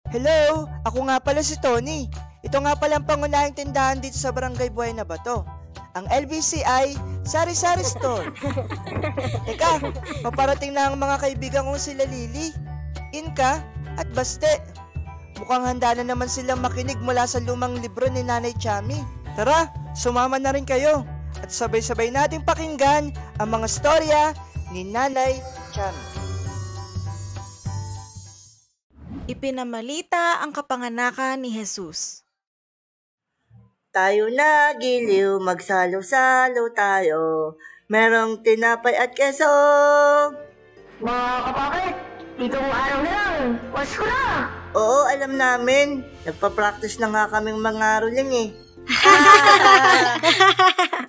Hello, ako nga pala si Tony. Ito nga pala ang pangunahing tindahan dito sa Barangay Buhay na Bato. Ang LBCI Sari-Sari Store. Teka, paparating na ang mga kaibigan kong sila Lily, Inka at Baste. Mukhang handa na naman silang makinig mula sa lumang libro ni Nanay Chami. Tara, sumama na rin kayo at sabay-sabay nating pakinggan ang mga storya ni Nanay Chami. Ipinamalita ang kapanganakan ni Jesus. Tayo na giliw, magsalo-salo tayo. Merong tinapay at keso. Mga kapakit, itong araw na lang, Pasko na! Oo, alam namin. Nagpa-practice na nga kaming mga ruling eh.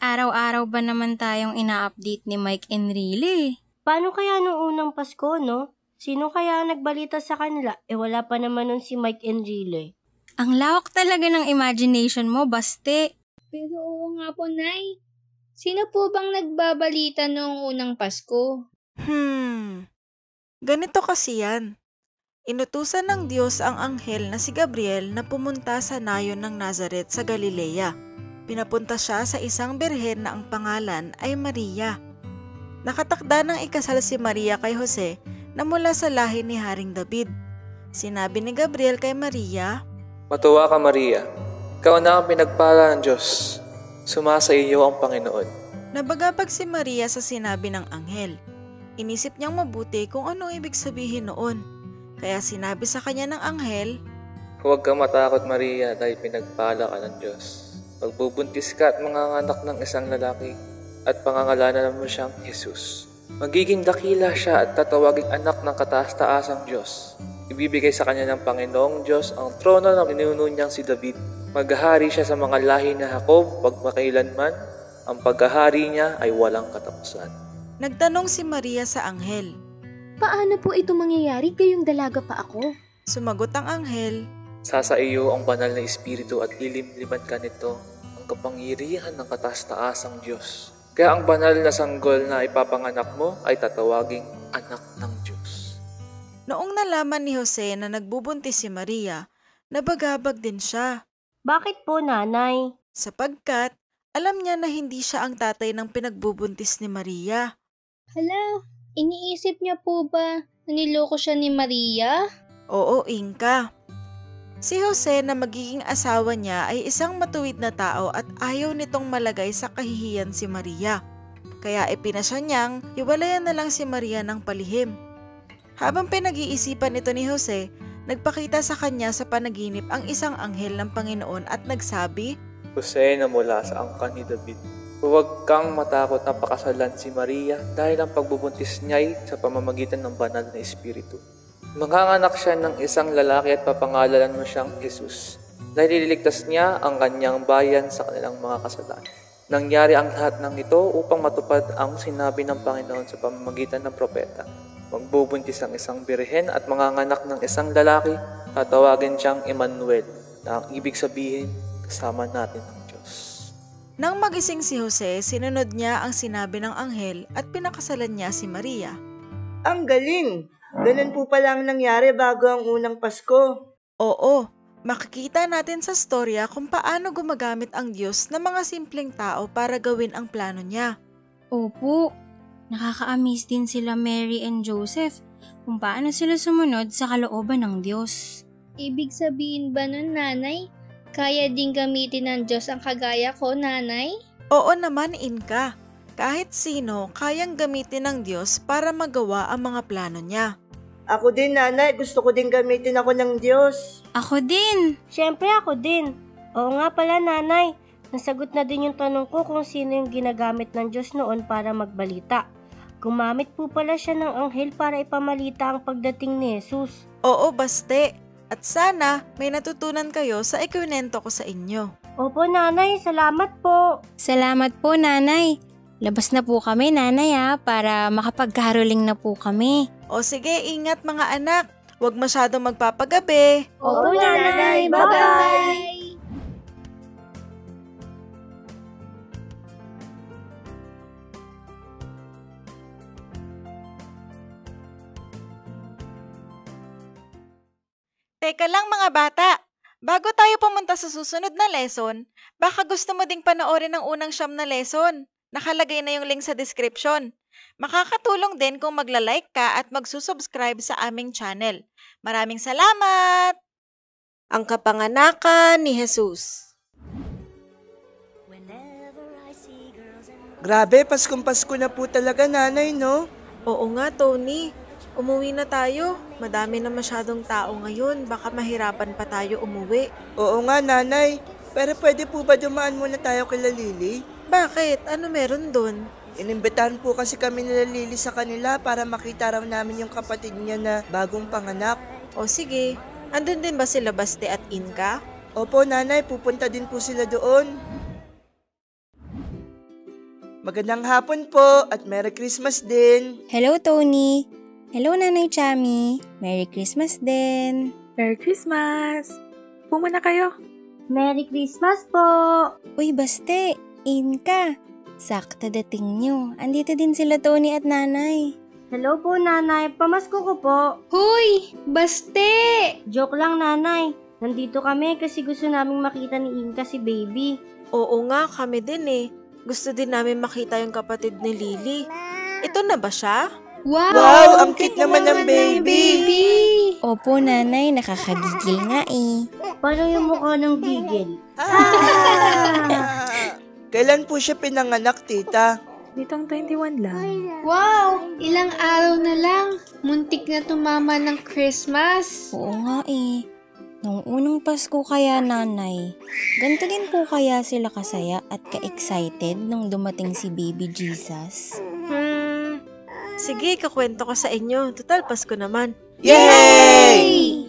Araw-araw ba naman tayong ina-update ni Mike Enrile? Paano kaya nung unang Pasko, no? Sino kaya nagbalita sa kanila? Wala pa naman nun si Mike Enrile. Ang lawak talaga ng imagination mo, Baste. Pero oo nga po, Nay. Sino po bang nagbabalita noong unang Pasko? Ganito kasi yan. Inutusan ng Diyos ang anghel na si Gabriel na pumunta sa nayon ng Nazaret sa Galilea. Pinapunta siya sa isang birhen na ang pangalan ay Maria. Nakatakda ng ikasal si Maria kay Jose na mula sa lahi ni Haring David. Sinabi ni Gabriel kay Maria, "Matuwa ka, Maria. Ikaw na ang pinagpala ng Diyos. Sumasa iyo ang Panginoon." Nabagabag si Maria sa sinabi ng anghel. Inisip niyang mabuti kung ano ibig sabihin noon. Kaya sinabi sa kanya ng anghel, "Huwag kang matakot, Maria, dahil pinagpala ka ng Diyos. Magbubuntis ka at manganganak ng isang lalaki at pangangalanan mo siyang Jesus. Magiging dakila siya at tatawaging anak ng kataas-taasang Diyos. Ibibigay sa kanya ng Panginoong Diyos ang trono ng ninuno niyang si David. Maghahari siya sa mga lahi na Jacob pagmakailanman. Ang paghahari niya ay walang katapusan." Nagtanong si Maria sa anghel. Paano po ito mangyayari gayong dalaga pa ako? Sumagot ang anghel, "Sa iyo ang banal na espiritu at lilimliman ka nito ang kapangyarihan ng kataas-taasang Diyos. Kaya ang banal na sanggol na ipapanganak mo ay tatawaging anak ng Diyos." Noong nalaman ni Jose na nagbubuntis si Maria, nabagabag din siya. Bakit po, nanay? Sapagkat alam niya na hindi siya ang tatay ng pinagbubuntis ni Maria. Hala, iniisip niya po ba na niloko siya ni Maria? Oo, Inka. Si Jose na magiging asawa niya ay isang matuwid na tao at ayaw nitong malagay sa kahihiyan si Maria. Kaya ipinasya niyang hiwalayan na lang si Maria ng palihim. Habang pinag-iisipan ito ni Jose, nagpakita sa kanya sa panaginip ang isang anghel ng Panginoon at nagsabi, "Jose na mula sa angkan ni David, huwag kang matakot na pakasalan si Maria dahil ang pagbubuntis niya ay sa pamamagitan ng banal na espiritu. Manganganak siya ng isang lalaki at papangalanan mo siyang Jesus dahil ililigtas niya ang kanyang bayan sa kanilang mga kasalanan. Nangyari ang lahat ng ito upang matupad ang sinabi ng Panginoon sa pamamagitan ng propeta. Magbubuntis ang isang birhen at manganganak ng isang lalaki, tatawagin siyang Emmanuel, na ang ibig sabihin, kasama natin ang Diyos." Nang magising si Jose, sinunod niya ang sinabi ng anghel at pinakasalan niya si Maria. Ang galing! Ganun po pala ang nangyari bago ang unang Pasko. Oo, makikita natin sa storya kung paano gumagamit ang Diyos ng mga simpleng tao para gawin ang plano niya. Opo, nakaka-amaze din sila Mary and Joseph kung paano sila sumunod sa kalooban ng Diyos. Ibig sabihin ba nun, Nanay? Kaya din gamitin ng Diyos ang kagaya ko, Nanay? Oo naman, Inka. Kahit sino, kayang gamitin ng Diyos para magawa ang mga plano niya. Ako din, nanay. Gusto ko din gamitin ako ng Diyos. Ako din! Siyempre ako din. Oo nga pala, nanay. Nasagot na din yung tanong ko kung sino yung ginagamit ng Diyos noon para magbalita. Gumamit po pala siya ng anghel para ipamalita ang pagdating ni Jesus. Oo, Baste. At sana may natutunan kayo sa ikwento ko sa inyo. Opo, nanay. Salamat po. Salamat po, Nanay. Labas na po kami, Nanay, para makapag-caroling na po kami. O sige, ingat mga anak. Huwag masyadong magpapagabi. Opo, Nanay. Bye-bye! Teka lang mga bata, bago tayo pumunta sa susunod na lesson, baka gusto mo ding panoorin ang unang 9 na lesson. Nakalagay na yung link sa description. Makakatulong din kung magla-like ka at magsusubscribe sa aming channel. Maraming salamat! Ang kapanganakan ni Jesus. Grabe, Paskong Pasko na po talaga, nanay, no? Oo nga, Tony. Umuwi na tayo. Madami na masyadong tao ngayon. Baka mahirapan pa tayo umuwi. Oo nga, nanay. Pero pwede po ba dumaan muna tayo kila Lily? Bakit? Ano meron dun? Inimbitahan po kasi kami nila Lily sa kanila para makita raw namin yung kapatid niya na bagong panganak. O sige, andun din ba sila Baste at Inka? Opo, nanay, pupunta din po sila doon. Magandang hapon po at Merry Christmas din. Hello, Tony. Hello, Nanay Chami. Merry Christmas din. Merry Christmas! Pumuna kayo. Merry Christmas po! Uy, Baste, Inka. Sakto dating nyo. Andito din sila Tony at Nanay. Hello po, nanay. Pamasko ko po. Huy! Baste! Joke lang, nanay. Nandito kami kasi gusto naming makita ni Inka si baby. Oo nga, kami din eh. Gusto din namin makita yung kapatid ni Lily. Ito na ba siya? Wow, ang cute naman ng baby! Opo, Nanay. Nakakagigil nga eh. Parang yung mukha ng gigil. Kailan po siya pinanganak, tita? Ditong 21 lang. Wow! Ilang araw na lang. Muntik na tumama ng Christmas. Oo nga eh. Nung unang Pasko kaya, Nanay, ganito din po kaya sila kasaya at ka-excited nung dumating si Baby Jesus? Sige, kakwento ko sa inyo. Total, Pasko naman. Yay!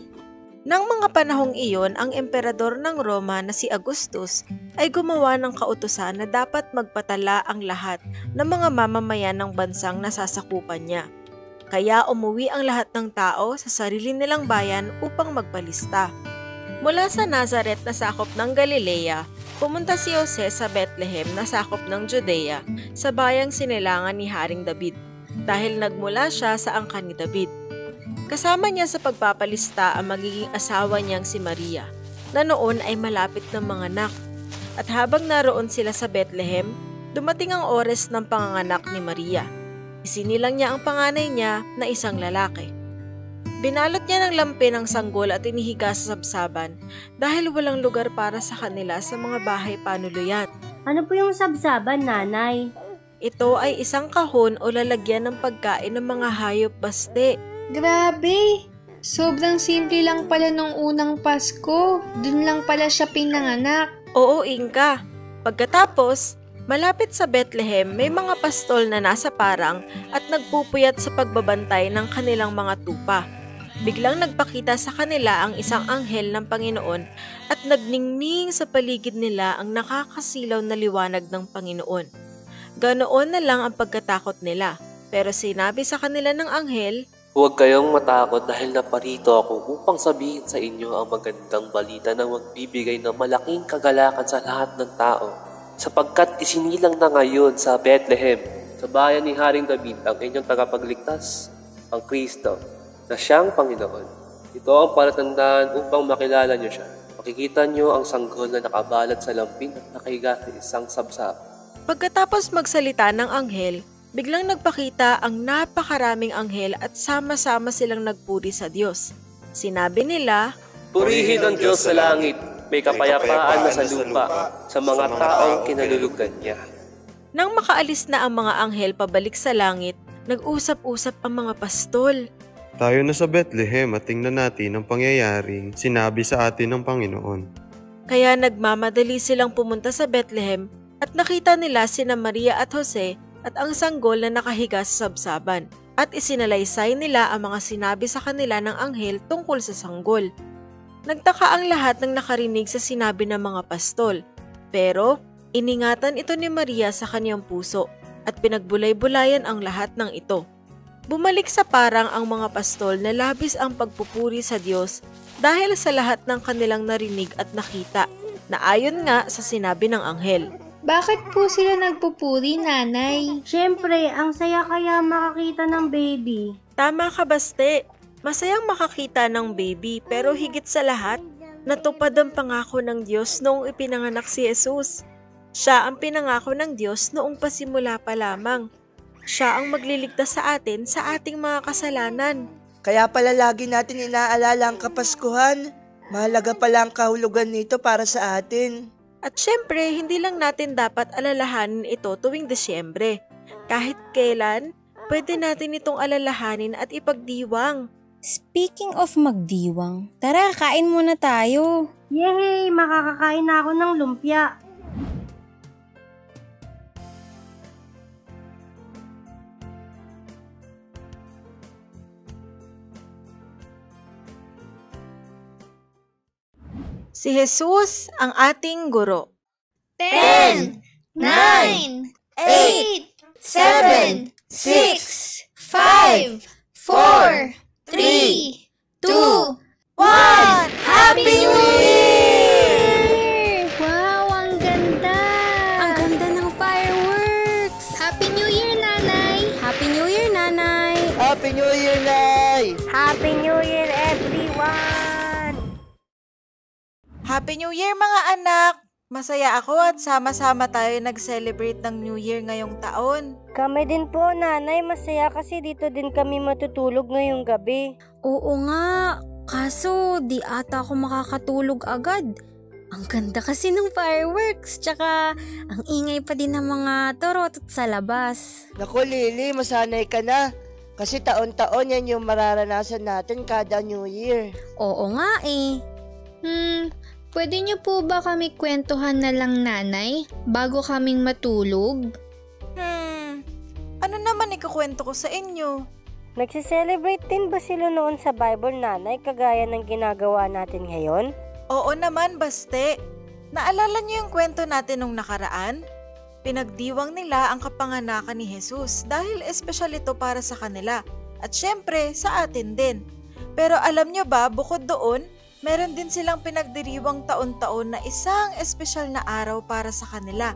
Nang mga panahong iyon, ang emperador ng Roma na si Augustus ay gumawa ng kautusan na dapat magpatala ang lahat ng mga mamamayan ng bansang nasasakupan niya. Kaya umuwi ang lahat ng tao sa sarili nilang bayan upang magpalista. Mula sa Nazareth na sakop ng Galilea, pumunta si Jose sa Bethlehem na sakop ng Judea sa bayang sinilangan ni Haring David dahil nagmula siya sa angkan ni David. Kasama niya sa pagpapalista ang magiging asawa niyang si Maria, na noon ay malapit ng manganak. At habang naroon sila sa Bethlehem, dumating ang oras ng panganganak ni Maria. Isinilang niya ang panganay niya na isang lalaki. Binalot niya ng lampi ng sanggol at inihiga sa sabsaban dahil walang lugar para sa kanila sa mga bahay panuluyan. Ano po yung sabsaban, nanay? Ito ay isang kahon o lalagyan ng pagkain ng mga hayop, Baste. Grabe! Sobrang simple lang pala nung unang Pasko. Dun lang pala siya pinanganak. Oo, Inka. Pagkatapos, malapit sa Bethlehem, may mga pastol na nasa parang at nagpupuyat sa pagbabantay ng kanilang mga tupa. Biglang nagpakita sa kanila ang isang anghel ng Panginoon at nagningning sa paligid nila ang nakakasilaw na liwanag ng Panginoon. Ganoon na lang ang pagkatakot nila. Pero sinabi sa kanila ng anghel, Huwag kayong matakot dahil naparito ako upang sabihin sa inyo ang magandang balita na magbibigay ng malaking kagalakan sa lahat ng tao. Sapagkat isinilang na ngayon sa Bethlehem, sa bayan ni Haring David, ang inyong tagapagligtas, ang Kristo, na siyang Panginoon. Ito ang palatandaan upang makilala niyo siya. Makikita niyo ang sanggol na nakabalad sa lampin at nakahiga sa isang sabsab. Pagkatapos magsalita ng anghel, biglang nagpakita ang napakaraming anghel at sama-sama silang nagpuri sa Diyos. Sinabi nila, Purihin ang Diyos sa langit, may kapayapaan na sa lupa, sa mga taong kinalulugan niya. Nang makaalis na ang mga anghel pabalik sa langit, nag-usap-usap ang mga pastol. Tayo na sa Bethlehem at tingnan natin ang pangyayaring sinabi sa atin ng Panginoon. Kaya nagmamadali silang pumunta sa Bethlehem at nakita nila sina Maria at Jose at ang sanggol na nakahiga sa sabsaban. At isinalaysay nila ang mga sinabi sa kanila ng anghel tungkol sa sanggol. Nagtaka ang lahat ng nakarinig sa sinabi ng mga pastol. Pero iningatan ito ni Maria sa kanyang puso at pinagbulay-bulayan ang lahat ng ito. Bumalik sa parang ang mga pastol na labis ang pagpupuri sa Diyos dahil sa lahat ng kanilang narinig at nakita na ayon nga sa sinabi ng anghel. Bakit po sila nagpupuri, nanay? Siyempre, ang saya kaya makakita ng baby. Tama ka, Baste. Masayang makakita ng baby pero higit sa lahat, natupad ang pangako ng Diyos noong ipinanganak si Jesus. Siya ang pinangako ng Diyos noong pasimula pa lamang. Siya ang magliligtas sa atin sa ating mga kasalanan. Kaya pala lagi natin inaalala ang Kapaskuhan. Mahalaga pala ang kahulugan nito para sa atin. At syempre, hindi lang natin dapat alalahanin ito tuwing Disyembre. Kahit kailan, pwede natin itong alalahanin at ipagdiwang. Speaking of magdiwang, tara kain muna tayo. Yay! Makakakain na ako ng lumpia. Si Jesus ang ating guro. 10, 9, 8, 7, 6, 5, 4, 3, 2, 1! Happy New Year! Wow, ang ganda! Ang ganda ng fireworks! Happy New Year, Nanay! Happy New Year, Nanay! Happy New Year, Nay! Happy New Year, everyone! Happy New Year mga anak! Masaya ako at sama-sama tayo nag-celebrate ng New Year ngayong taon. Kami din po, Nanay. Masaya kasi dito din kami matutulog ngayong gabi. Oo nga, kaso di ata ako makakatulog agad. Ang ganda kasi ng fireworks, tsaka ang ingay pa din ng mga torotot sa labas. Naku Lily, masanay ka na. Kasi taon-taon yan yung mararanasan natin kada New Year. Oo nga eh. Pwede niyo po ba kami kwentuhan na lang, Nanay, bago kaming matulog? Ano naman ikukwento ko sa inyo? Nagsiselebrate din ba sila noon sa Bible, Nanay, kagaya ng ginagawa natin ngayon? Oo naman, Baste. Naalala niyo yung kwento natin nung nakaraan? Pinagdiwang nila ang kapanganakan ni Jesus dahil espesyal ito para sa kanila at syempre sa atin din. Pero alam niyo ba, bukod doon, meron din silang pinagdiriwang taon-taon na isang espesyal na araw para sa kanila.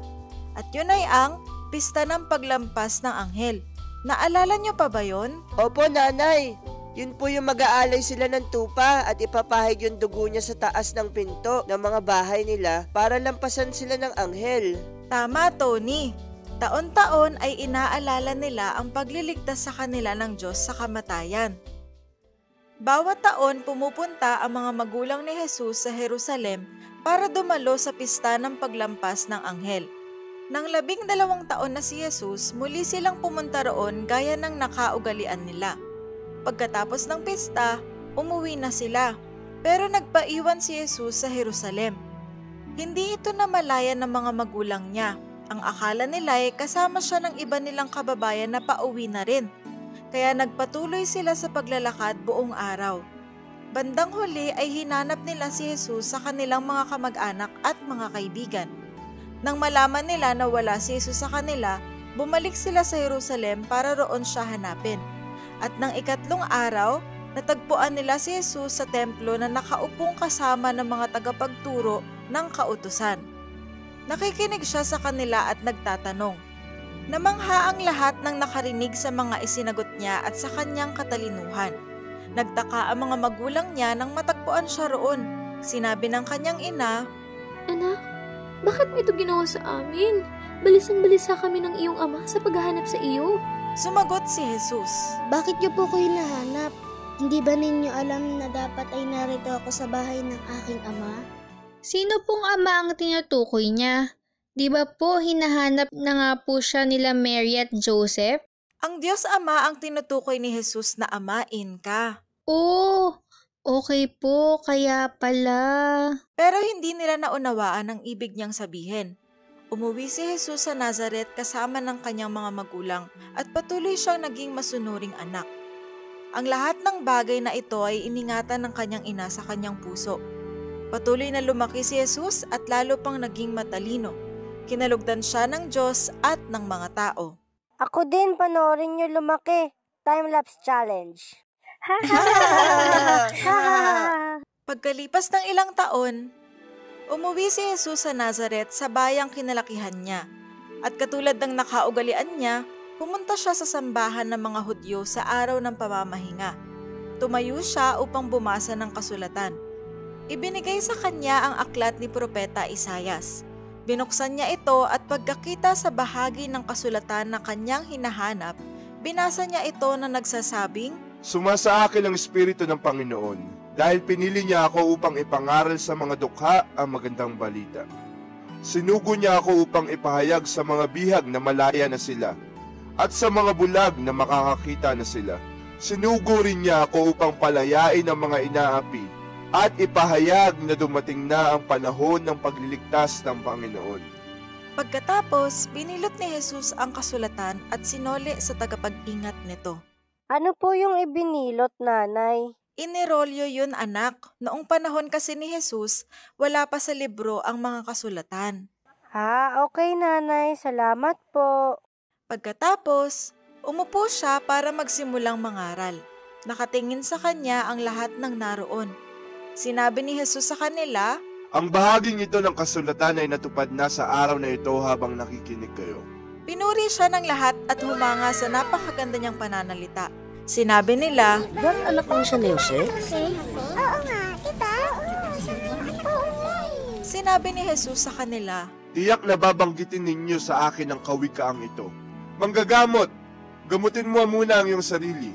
At yun ay ang Pista ng Paglampas ng Anghel. Naalala niyo pa ba yun? Opo, Nanay. Yun po yung mag-aalay sila ng tupa at ipapahid yung dugo niya sa taas ng pinto ng mga bahay nila para lampasan sila ng anghel. Tama, Tony. Taon-taon ay inaalala nila ang pagliligtas sa kanila ng Diyos sa kamatayan. Bawat taon pumupunta ang mga magulang ni Jesus sa Jerusalem para dumalo sa pista ng paglampas ng anghel. Nang 12 taon na si Jesus, muli silang pumunta roon gaya ng nakaugalian nila. Pagkatapos ng pista, umuwi na sila, pero nagpaiwan si Jesus sa Jerusalem. Hindi ito namalayan ng mga magulang niya. Ang akala nila ay kasama siya ng iba nilang kababayan na pauwi na rin. Kaya nagpatuloy sila sa paglalakad buong araw. Bandang huli ay hinanap nila si Jesus sa kanilang mga kamag-anak at mga kaibigan. Nang malaman nila na wala si Jesus sa kanila, bumalik sila sa Jerusalem para roon siya hanapin. At nang 3 araw, natagpuan nila si Jesus sa templo na nakaupong kasama ng mga tagapagturo ng kautusan. Nakikinig siya sa kanila at nagtatanong. Namangha ang lahat ng nakarinig sa mga isinagot niya at sa kanyang katalinuhan. Nagtaka ang mga magulang niya nang matagpuan siya roon. Sinabi ng kanyang ina, Anak, bakit mo ito ginawa sa amin? Balisang-balisa kami ng iyong ama sa paghahanap sa iyo. Sumagot si Jesus, Bakit niyo po ko hinahanap? Hindi ba ninyo alam na dapat ay narito ako sa bahay ng aking ama? Sino pong ama ang tinutukoy niya? Di ba po hinahanap na nga po siya nila Mary at Joseph? Ang Diyos Ama ang tinutukoy ni Jesus na amain ka. Oh, okay po, kaya pala. Pero hindi nila naunawaan ang ibig niyang sabihin. Umuwi si Jesus sa Nazaret kasama ng kanyang mga magulang at patuloy siyang naging masunuring anak. Ang lahat ng bagay na ito ay iningatan ng kanyang ina sa kanyang puso. Patuloy na lumaki si Jesus at lalo pang naging matalino. Kinalugdan siya ng Diyos at ng mga tao. Ako din, panoorin niyo lumaki. Time-lapse challenge. Pagkalipas ng ilang taon, umuwi si Jesus sa Nazaret sa bayang kinalakihan niya. At katulad ng nakaugalian niya, pumunta siya sa sambahan ng mga Hudyo sa araw ng pamamahinga. Tumayo siya upang bumasa ng kasulatan. Ibinigay sa kanya ang aklat ni Propeta Isayas. Binuksan niya ito at pagkakita sa bahagi ng kasulatan na kanyang hinahanap, binasa niya ito na nagsasabing, Sumasa akin ang Espiritu ng Panginoon, dahil pinili niya ako upang ipangaral sa mga dukha ang magandang balita. Sinugo niya ako upang ipahayag sa mga bihag na malaya na sila, at sa mga bulag na makakakita na sila. Sinugo rin niya ako upang palayain ang mga inaapi, at ipahayag na dumating na ang panahon ng pagliligtas ng Panginoon. Pagkatapos, binilot ni Jesus ang kasulatan at sinoli sa tagapag-ingat nito. Ano po yung ibinilot, Nanay? Inirolyo yun, anak. Noong panahon kasi ni Jesus, wala pa sa libro ang mga kasulatan. Okay, Nanay. Salamat po. Pagkatapos, umupo siya para magsimulang mangaral. Nakatingin sa kanya ang lahat ng naroon. Sinabi ni Jesus sa kanila, Ang bahaging ito ng kasulatan ay natupad na sa araw na ito habang nakikinig kayo. Pinuri siya ng lahat at humanga sa napakaganda niyang pananalita. Sinabi nila, Ba't anak mo siya ni Jose? Oo nga, tita. Sinabi ni Jesus sa kanila, Tiyak na babanggitin ninyo sa akin ang kawikaang ito. Manggagamot, gamutin mo muna ang iyong sarili.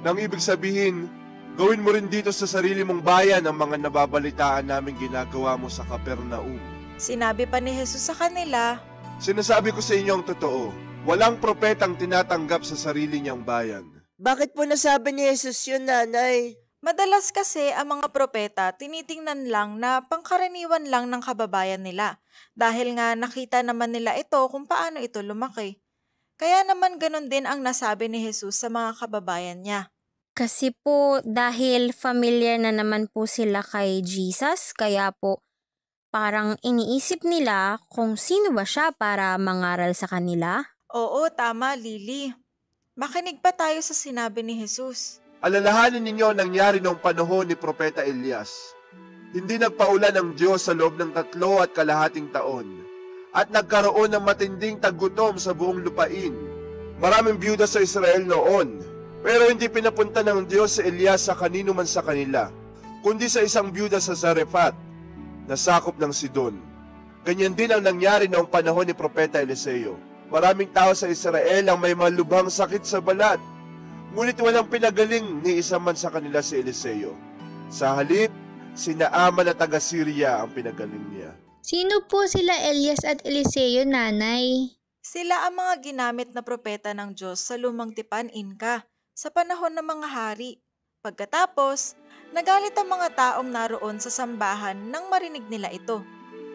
Nang ibig sabihin, gawin mo rin dito sa sarili mong bayan ang mga nababalitaan naming ginagawa mo sa Capernaum. Sinabi pa ni Jesus sa kanila, Sinasabi ko sa inyo ang totoo, walang propetang tinatanggap sa sarili niyang bayan. Bakit po nasabi ni Jesus yun, Nanay? Madalas kasi ang mga propeta tinitingnan lang na pangkaraniwan lang ng kababayan nila dahil nga nakita naman nila ito kung paano ito lumaki. Kaya naman ganun din ang nasabi ni Jesus sa mga kababayan niya. Kasi po dahil familiar na naman po sila kay Jesus, kaya po parang iniisip nila kung sino ba siya para mangaral sa kanila. Oo, tama, Lily. Makinig pa tayo sa sinabi ni Jesus. Alalahanin ninyo ang nangyari noong panahon ni Propeta Elias. Hindi nagpaulan ang Diyos sa loob ng 3.5 taon at nagkaroon ng matinding taggutom sa buong lupain. Maraming byuda sa Israel noon, pero hindi pinapunta ng Diyos si Elias sa kanino man sa kanila, kundi sa isang byuda sa Zarephath, na sakop ng Sidon. Ganyan din ang nangyari noong panahon ni Propeta Eliseo. Maraming tao sa Israel ang may malubhang sakit sa balat, ngunit walang pinagaling ni isa man sa kanila si Eliseo. Sa halip, si Naaman na taga-Syria ang pinagaling niya. Sino po sila Elias at Eliseo, Nanay? Sila ang mga ginamit na propeta ng Diyos sa lumang tipan Inka sa panahon ng mga hari. Pagkatapos, nagalit ang mga taong naroon sa sambahan nang marinig nila ito.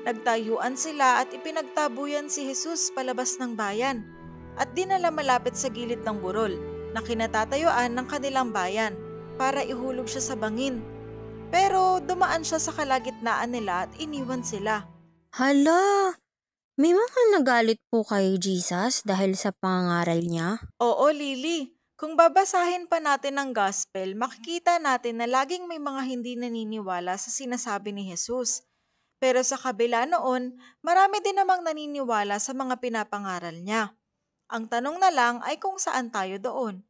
Nagtayuan sila at ipinagtabuyan si Jesus palabas ng bayan at dinala malapit sa gilid ng burol na kinatatayuan ng kanilang bayan para ihulog siya sa bangin. Pero dumaan siya sa kalagitnaan nila at iniwan sila. Hala, may mga nagalit po kay Jesus dahil sa pangangaral niya? Oo, Lily. Kung babasahin pa natin ang gospel, makikita natin na laging may mga hindi naniniwala sa sinasabi ni Jesus. Pero sa kabila noon, marami din namang naniniwala sa mga pinapangaral niya. Ang tanong na lang ay kung saan tayo doon.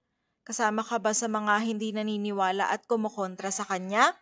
Kasama ka ba sa mga hindi naniniwala at kumukontra sa kanya?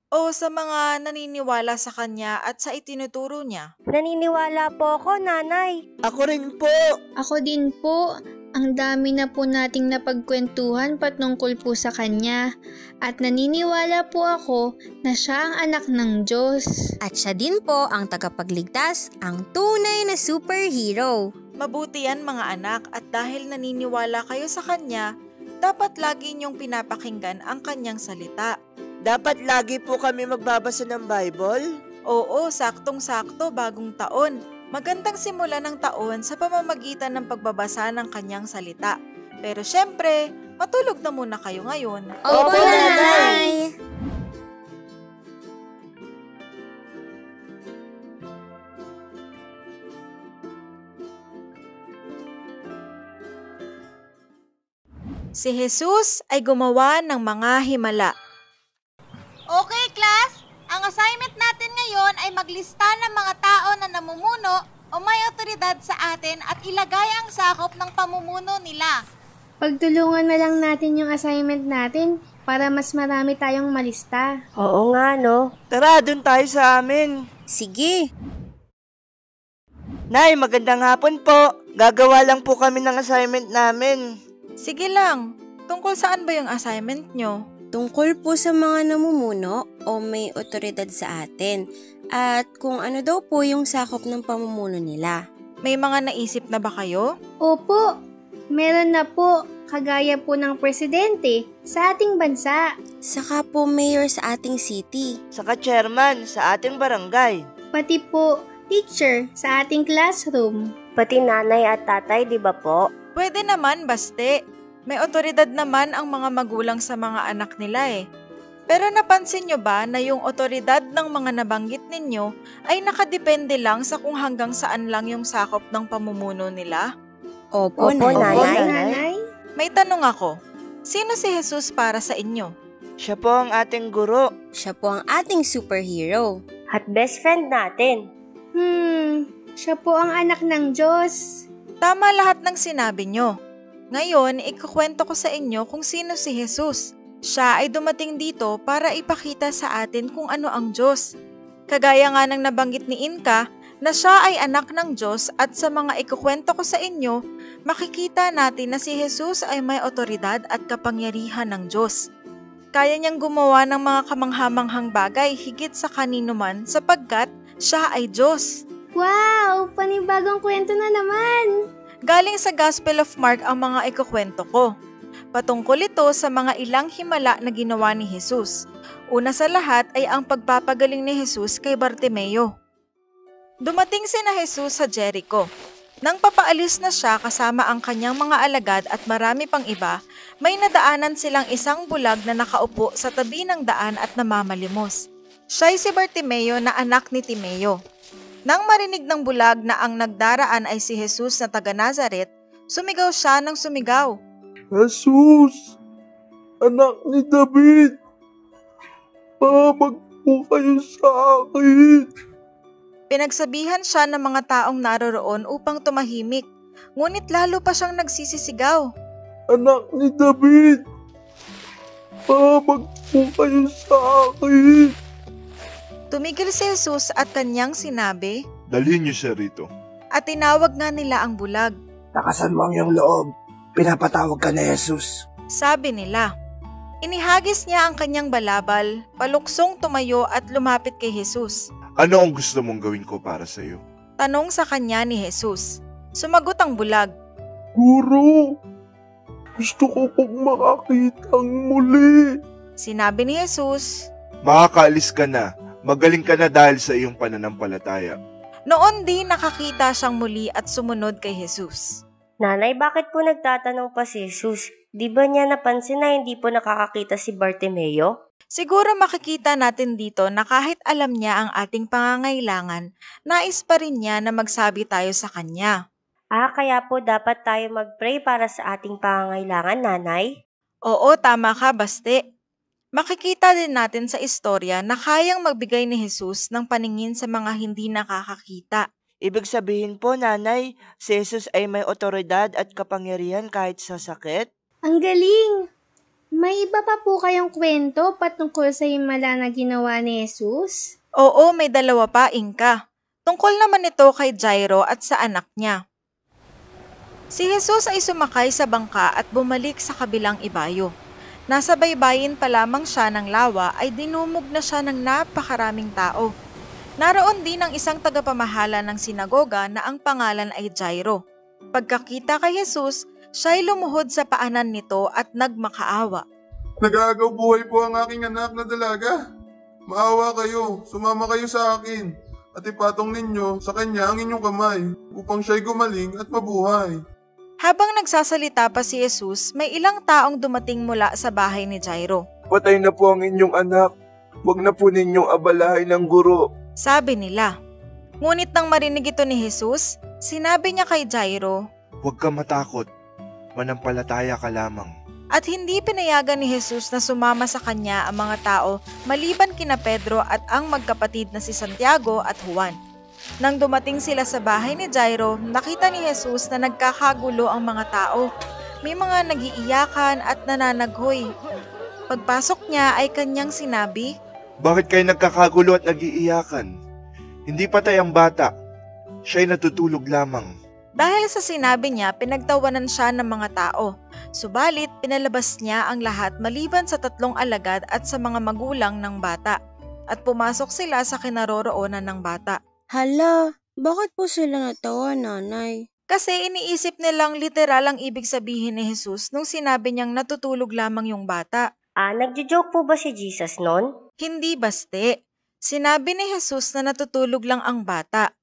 O sa mga naniniwala sa kanya at sa itinuturo niya? Naniniwala po ako, Nanay. Ako rin po. Ako din po. Ang dami na po nating napagkwentuhan patungkol po sa kanya. At naniniwala po ako na siya ang anak ng Diyos. At siya din po ang tagapagligtas, ang tunay na superhero. Mabuti yan mga anak at dahil naniniwala kayo sa kanya, dapat lagi niyong pinapakinggan ang kanyang salita. Dapat lagi po kami magbabasa ng Bible? Oo, saktong-sakto bagong taon. Magandang simula ng taon sa pamamagitan ng pagbabasa ng kanyang salita. Pero syempre, matulog na muna kayo ngayon. Opo, Nanay! Si Jesus ay gumawa ng mga himala. Okay, class. Ang assignment natin ngayon ay maglista ng mga tao na namumuno o may otoridad sa atin at ilagay ang sakop ng pamumuno nila. Pagtulungan na lang natin yung assignment natin. para mas marami tayong malista. Oo nga, no? Tara, dun tayo sa amin. Sige. Nay, magandang hapon po. Gagawa lang po kami ng assignment namin. Sige lang. Tungkol saan ba yung assignment nyo? Tungkol po sa mga namumuno o may otoridad sa atin at kung ano daw po yung sakop ng pamumuno nila. May mga naisip na ba kayo? Opo, meron na po, kagaya po ng presidente sa ating bansa. Saka po mayor sa ating city. Saka chairman sa ating barangay. Pati po teacher sa ating classroom. Pati nanay at tatay, di ba po? Pwede naman, baste. May otoridad naman ang mga magulang sa mga anak nila eh. Pero napansin nyo ba na yung otoridad ng mga nabanggit ninyo ay nakadepende lang sa kung hanggang saan lang yung sakop ng pamumuno nila? Opo, nanay. May tanong ako. Sino si Jesus para sa inyo? Siya po ang ating guro. Siya po ang ating superhero. At best friend natin. Siya po ang anak ng Diyos. Tama lahat ng sinabi nyo. Ngayon, ikukwento ko sa inyo kung sino si Jesus. Siya ay dumating dito para ipakita sa atin kung ano ang Diyos. Kagaya nga ng nabanggit ni Inka na siya ay anak ng Diyos at sa mga ikukwento ko sa inyo, makikita natin na si Jesus ay may otoridad at kapangyarihan ng Diyos. Kaya niyang gumawa ng mga kamanghamanghang bagay higit sa kanino man sapagkat siya ay Diyos. Wow! Panibagong kwento na naman! Galing sa Gospel of Mark ang mga ikukwento ko. Patungkol ito sa mga ilang himala na ginawa ni Jesus. Una sa lahat ay ang pagpapagaling ni Jesus kay Bartimeo. Dumating sina Jesus sa Jericho. Nang papaalis na siya kasama ang kanyang mga alagad at marami pang iba, may nadaanan silang isang bulag na nakaupo sa tabi ng daan at namamalimos. Siya'y si Bartimeo na anak ni Timeo. Nang marinig ng bulag na ang nagdaraan ay si Jesus na taga Nazaret, sumigaw siya ng sumigaw. Jesus, anak ni David, pamag po kayo sa akin. Pinagsabihan siya ng mga taong naroroon upang tumahimik, ngunit lalo pa siyang nagsisisigaw. Anak ni David, pamag po kayo sa akin. Tumigil si Jesus at kanyang sinabi, Dalhin niyo siya rito. At tinawag nga nila ang bulag. Lakasan mo ang iyong loob. Pinapatawag ka na Jesus. Sabi nila. Inihagis niya ang kanyang balabal, paluksong tumayo at lumapit kay Jesus. Ano ang gusto mong gawin ko para sa iyo? Tanong sa kanya ni Jesus. Sumagot ang bulag. Guro, gusto ko pong makakitang muli. Sinabi ni Jesus, Makakaalis ka na. Magaling ka na dahil sa iyong pananampalataya. Noon din nakakita siyang muli at sumunod kay Jesus. Nanay, bakit po nagtatanong pa si Jesus? Di ba niya napansin na hindi po nakakakita si Bartimeo? Siguro makikita natin dito na kahit alam niya ang ating pangangailangan, nais pa rin niya na magsabi tayo sa kanya. Kaya po dapat tayo mag-pray para sa ating pangangailangan, nanay? Oo, tama ka, Baste. Makikita din natin sa istorya na kayang magbigay ni Jesus ng paningin sa mga hindi nakakakita. Ibig sabihin po, nanay, si Jesus ay may otoridad at kapangyarihan kahit sa sakit? Ang galing! May iba pa po kayong kwento patungkol sa himala na ginawa ni Jesus? Oo, may dalawa pa, Inka. Tungkol naman ito kay Jairo at sa anak niya. Si Jesus ay sumakay sa bangka at bumalik sa kabilang ibayo. Nasa baybayin pa lamang siya ng lawa ay dinumog na siya ng napakaraming tao. Naroon din ang isang tagapamahala ng sinagoga na ang pangalan ay Jairo. Pagkakita kay Jesus, siya'y lumuhod sa paanan nito at nagmakaawa. Nagagaw buhay po ang aking anak na dalaga. Maawa kayo, sumama kayo sa akin, at ipatong ninyo sa kanya ang inyong kamay upang siya'y gumaling at mabuhay. Habang nagsasalita pa si Jesus, may ilang taong dumating mula sa bahay ni Jairo. Patay na po ang inyong anak. Huwag na po ninyong abalahin ang guro. Sabi nila. Ngunit nang marinig ito ni Jesus, sinabi niya kay Jairo, Huwag ka matakot. Manampalataya ka lamang. At hindi pinayagan ni Jesus na sumama sa kanya ang mga tao maliban kina Pedro at ang magkapatid na si Santiago at Juan. Nang dumating sila sa bahay ni Jairo, nakita ni Jesus na nagkakagulo ang mga tao. May mga nagiiyakan at nananaghoy. Pagpasok niya ay kanyang sinabi, Bakit kayo nagkakagulo at nag-iiyakan? Hindi patay ang bata. Siya'y natutulog lamang. Dahil sa sinabi niya, pinagtawanan siya ng mga tao. Subalit, pinalabas niya ang lahat maliban sa 3 alagad at sa mga magulang ng bata. At pumasok sila sa kinaroroonan ng bata. Hala, bakit po sila natawa, nanay? Kasi iniisip nilang literal ang ibig sabihin ni Jesus nung sinabi niyang natutulog lamang yung bata. Nagjo-joke po ba si Jesus nun? Hindi baste. Sinabi ni Jesus na natutulog lang ang bata.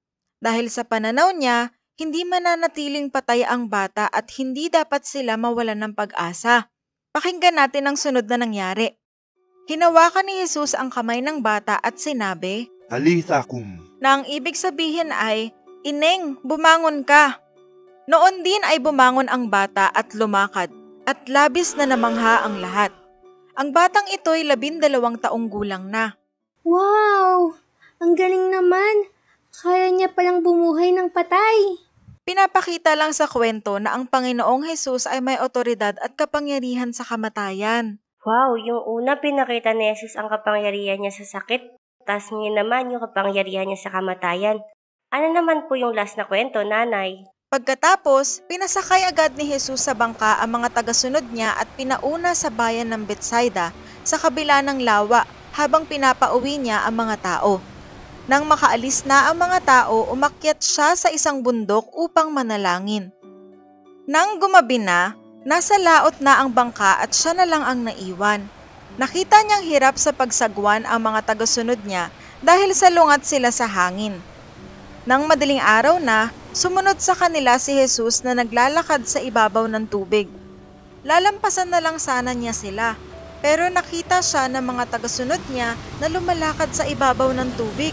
Dahil sa pananaw niya, hindi mananatiling patay ang bata at hindi dapat sila mawalan ng pag-asa. Pakinggan natin ang sunod na nangyari. Hinawakan ni Jesus ang kamay ng bata at sinabi, Talitha kum. Na ang ibig sabihin ay, Ineng, bumangon ka. Noon din ay bumangon ang bata at lumakad, at labis na namangha ang lahat. Ang batang ito'y 12 taong gulang na. Wow! Ang galing naman! Kaya niya palang bumuhay ng patay. Pinapakita lang sa kwento na ang Panginoong Jesus ay may otoridad at kapangyarihan sa kamatayan. Wow, yung una pinakita ni Jesus ang kapangyarihan niya sa sakit, tas ngayon naman yung kapangyarihan niya sa kamatayan. Ano naman po yung last na kwento, nanay? Pagkatapos, pinasakay agad ni Jesus sa bangka ang mga tagasunod niya at pinauna sa bayan ng Betsaida sa kabila ng lawa habang pinapauwi niya ang mga tao. Nang makaalis na ang mga tao, umakyat siya sa isang bundok upang manalangin. Nang gumabi na, nasa laot na ang bangka at siya na lang ang naiwan. Nakita niyang hirap sa pagsagwan ang mga tagasunod niya dahil salungat sila sa hangin. Nang madaling araw na, sumunod sa kanila si Jesus na naglalakad sa ibabaw ng tubig. Lalampasan na lang sana niya sila, pero nakita siya ng mga tagasunod niya na lumalakad sa ibabaw ng tubig.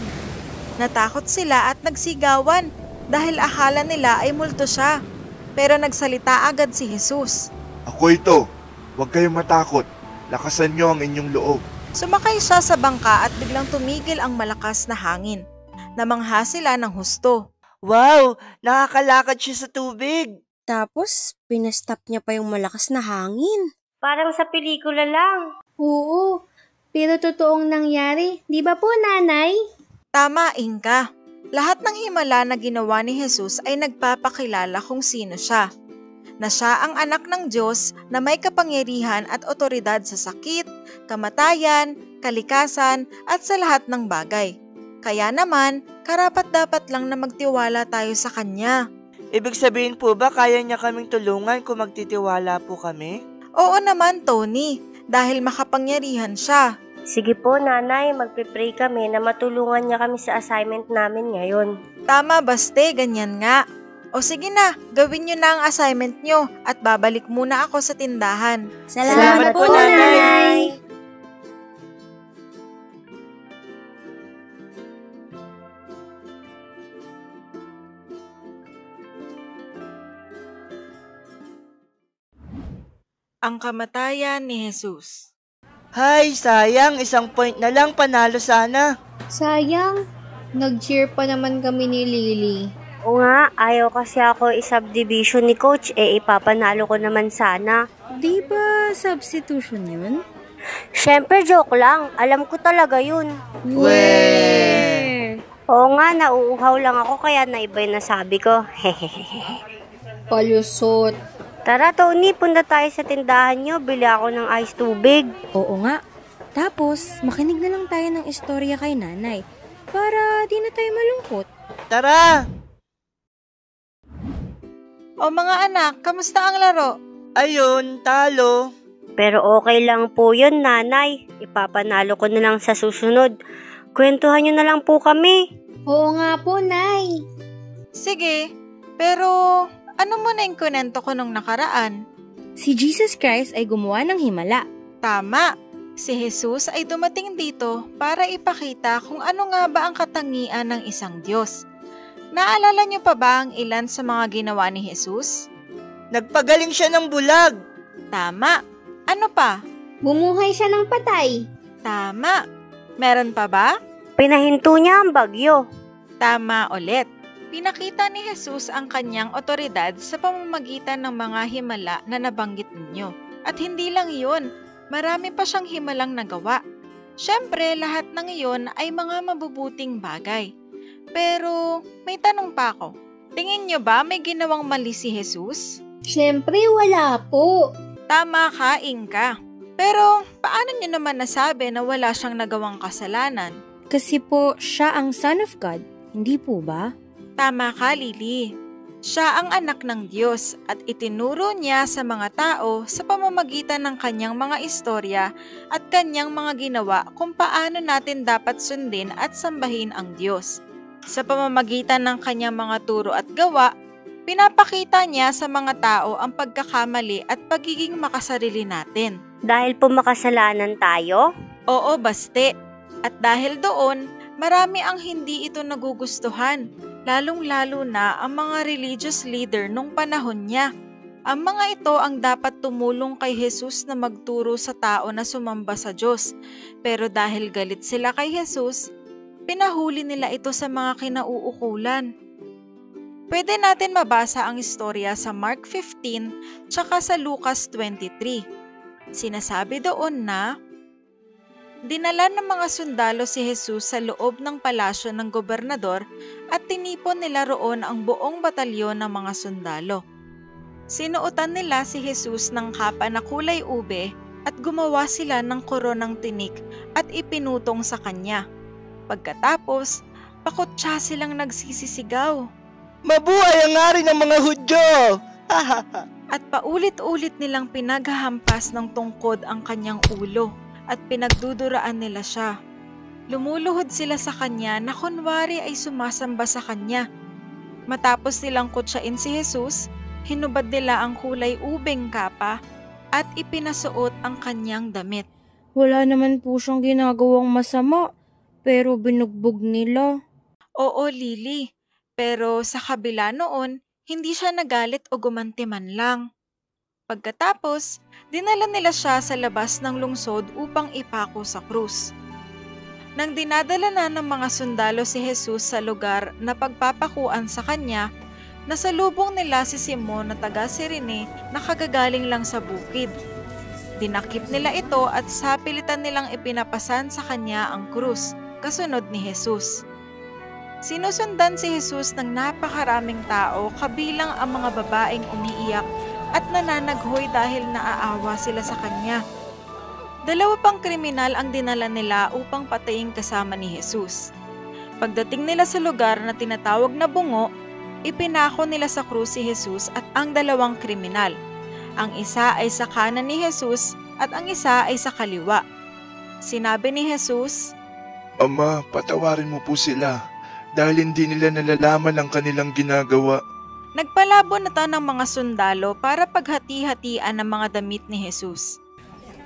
Natakot sila at nagsigawan dahil akala nila ay multo siya. Pero nagsalita agad si Jesus. Ako ito. Huwag kayong matakot. Lakasan niyo ang inyong loob. Sumakay siya sa bangka at biglang tumigil ang malakas na hangin. Namangha sila ng husto. Wow! Nakakalakad siya sa tubig. Tapos, pinastop niya pa yung malakas na hangin. Parang sa pelikula lang. Oo, pero totoong nangyari. Di ba po, nanay? Tama, Inka. Lahat ng himala na ginawa ni Jesus ay nagpapakilala kung sino siya. Na siya ang anak ng Diyos na may kapangyarihan at otoridad sa sakit, kamatayan, kalikasan at sa lahat ng bagay. Kaya naman, karapat-dapat lang na magtiwala tayo sa Kanya. Ibig sabihin po ba kaya niya kaming tulungan kung magtitiwala po kami? Oo naman, Tony, dahil makapangyarihan siya. Sige po, nanay, magpipray kami na matulungan niya kami sa assignment namin ngayon. Tama, baste, ganyan nga. O sige na, gawin nyo na ang assignment nyo at babalik muna ako sa tindahan. Salamat po, nanay! Ang kamatayan ni Jesus. Hay, sayang. 1 point na lang, panalo sana. Sayang, nag-cheer pa naman kami ni Lily. O nga, ayaw kasi ako i-subdivision ni Coach, ipapanalo ko naman sana. Di ba substitution yun? Syempre, joke lang. Alam ko talaga yun. Weh! Oo nga, nauuhaw lang ako kaya naiba yung nasabi ko. Palusot. Tara, Tony, punta tayo sa tindahan nyo. Bili ako ng ice tubig. Oo nga. Tapos, makinig na lang tayo ng istorya kay nanay para di na tayo malungkot. Tara! O mga anak, kamusta ang laro? Ayun, talo. Pero okay lang po yun, nanay. Ipapanalo ko na lang sa susunod. Kwentuhan nyo na lang po kami. Oo nga po, nay. Sige, pero ano mo na yung kunento ko nung nakaraan? Si Jesus Christ ay gumawa ng himala. Tama. Si Jesus ay dumating dito para ipakita kung ano nga ba ang katangian ng isang Diyos. Naalala niyo pa ba ang ilan sa mga ginawa ni Jesus? Nagpagaling siya ng bulag. Tama. Ano pa? Bumuhay siya ng patay. Tama. Meron pa ba? Pinahinto niya ang bagyo. Tama ulit. Pinakita ni Jesus ang kanyang otoridad sa pamamagitan ng mga himala na nabanggit ninyo. At hindi lang yun, Marami pa siyang himalang nagawa. Siyempre, lahat ng iyon ay mga mabubuting bagay. Pero may tanong pa ako. Tingin niyo ba may ginawang mali si Jesus? Siyempre wala po. Tama ka, Inka. Pero paano niyo naman nasabi na wala siyang nagawang kasalanan? Kasi po, siya ang Son of God, hindi po ba? Tama ka, Lily. Siya ang anak ng Diyos at itinuro niya sa mga tao sa pamamagitan ng kanyang mga istorya at kanyang mga ginawa kung paano natin dapat sundin at sambahin ang Diyos. Sa pamamagitan ng kanyang mga turo at gawa, pinapakita niya sa mga tao ang pagkakamali at pagiging makasarili natin. Dahil po makasalanan tayo? Oo, baste. At dahil doon, marami ang hindi ito nagugustuhan, lalong-lalo na ang mga religious leader nung panahon niya. Ang mga ito ang dapat tumulong kay Jesus na magturo sa tao na sumamba sa Diyos. Pero dahil galit sila kay Jesus, pinahuli nila ito sa mga kinauukulan. Pwede natin mabasa ang istorya sa Mark 15 tsaka sa Lucas 23. Sinasabi doon na, dinala ng mga sundalo si Jesus sa loob ng palasyo ng gobernador at tinipon nila roon ang buong batalyon ng mga sundalo. Sinuotan nila si Jesus ng kapa na kulay ube at gumawa sila ng koronang tinik at ipinutong sa kanya. Pagkatapos, pakutsa silang nagsisisigaw. Mabuhay ang hari ng mga Hudyo! At paulit-ulit nilang pinaghahampas ng tungkod ang kanyang ulo at pinagduduraan nila siya. Lumuluhod sila sa kanya na kunwari ay sumasamba sa kanya. Matapos nilang kutsain si Jesus, hinubad nila ang kulay ubeng kapa at ipinasuot ang kanyang damit. Wala naman po siyang ginagawang masama, pero binugbog nila. Oo, Lily. Pero sa kabila noon, hindi siya nagalit o gumanti man lang. Pagkatapos, dinala nila siya sa labas ng lungsod upang ipako sa krus. Nang dinadala na ng mga sundalo si Jesus sa lugar na pagpapakuan sa kanya, nasalubong nila si Simon na taga Cirene na kagagaling lang sa bukid. Dinakip nila ito at sapilitan nilang ipinapasan sa kanya ang krus, kasunod ni Jesus. Sinusundan si Jesus ng napakaraming tao kabilang ang mga babaeng umiiyak at nananaghoy dahil naaawa sila sa kanya. 2 pang kriminal ang dinala nila upang patayin kasama ni Jesus. Pagdating nila sa lugar na tinatawag na Bungo, ipinako nila sa krus si Jesus at ang 2 kriminal. Ang isa ay sa kanan ni Jesus at ang isa ay sa kaliwa. Sinabi ni Jesus, Ama, patawarin mo po sila dahil hindi nila nalalaman ang kanilang ginagawa. Nagpalabo na to ng mga sundalo para paghati-hatian ang mga damit ni Jesus.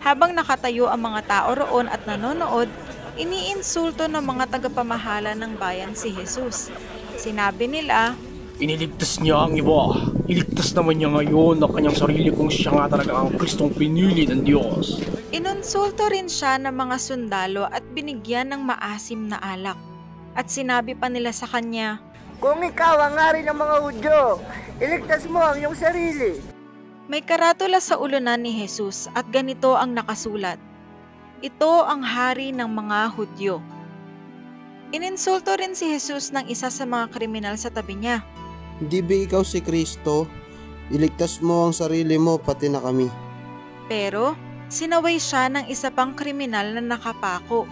Habang nakatayo ang mga tao roon at nanonood, iniinsulto ng mga tagapamahala ng bayan si Jesus. Sinabi nila, Iniligtas niya ang iba. Iligtas naman niya ngayon ang kanyang sarili kung siya nga talaga ang Kristong pinili ng Diyos. Inonsulto rin siya ng mga sundalo at binigyan ng maasim na alak. At sinabi pa nila sa kanya, Kung ikaw ang hari ng mga Hudyo, iligtas mo ang iyong sarili. May karatula sa ulunan ni Jesus at ganito ang nakasulat, Ito ang hari ng mga Hudyo. Ininsulto rin si Jesus ng isa sa mga kriminal sa tabi niya. Hindi ba ikaw si Kristo? Iligtas mo ang sarili mo pati na kami. Pero sinaway siya ng isa pang kriminal na nakapako.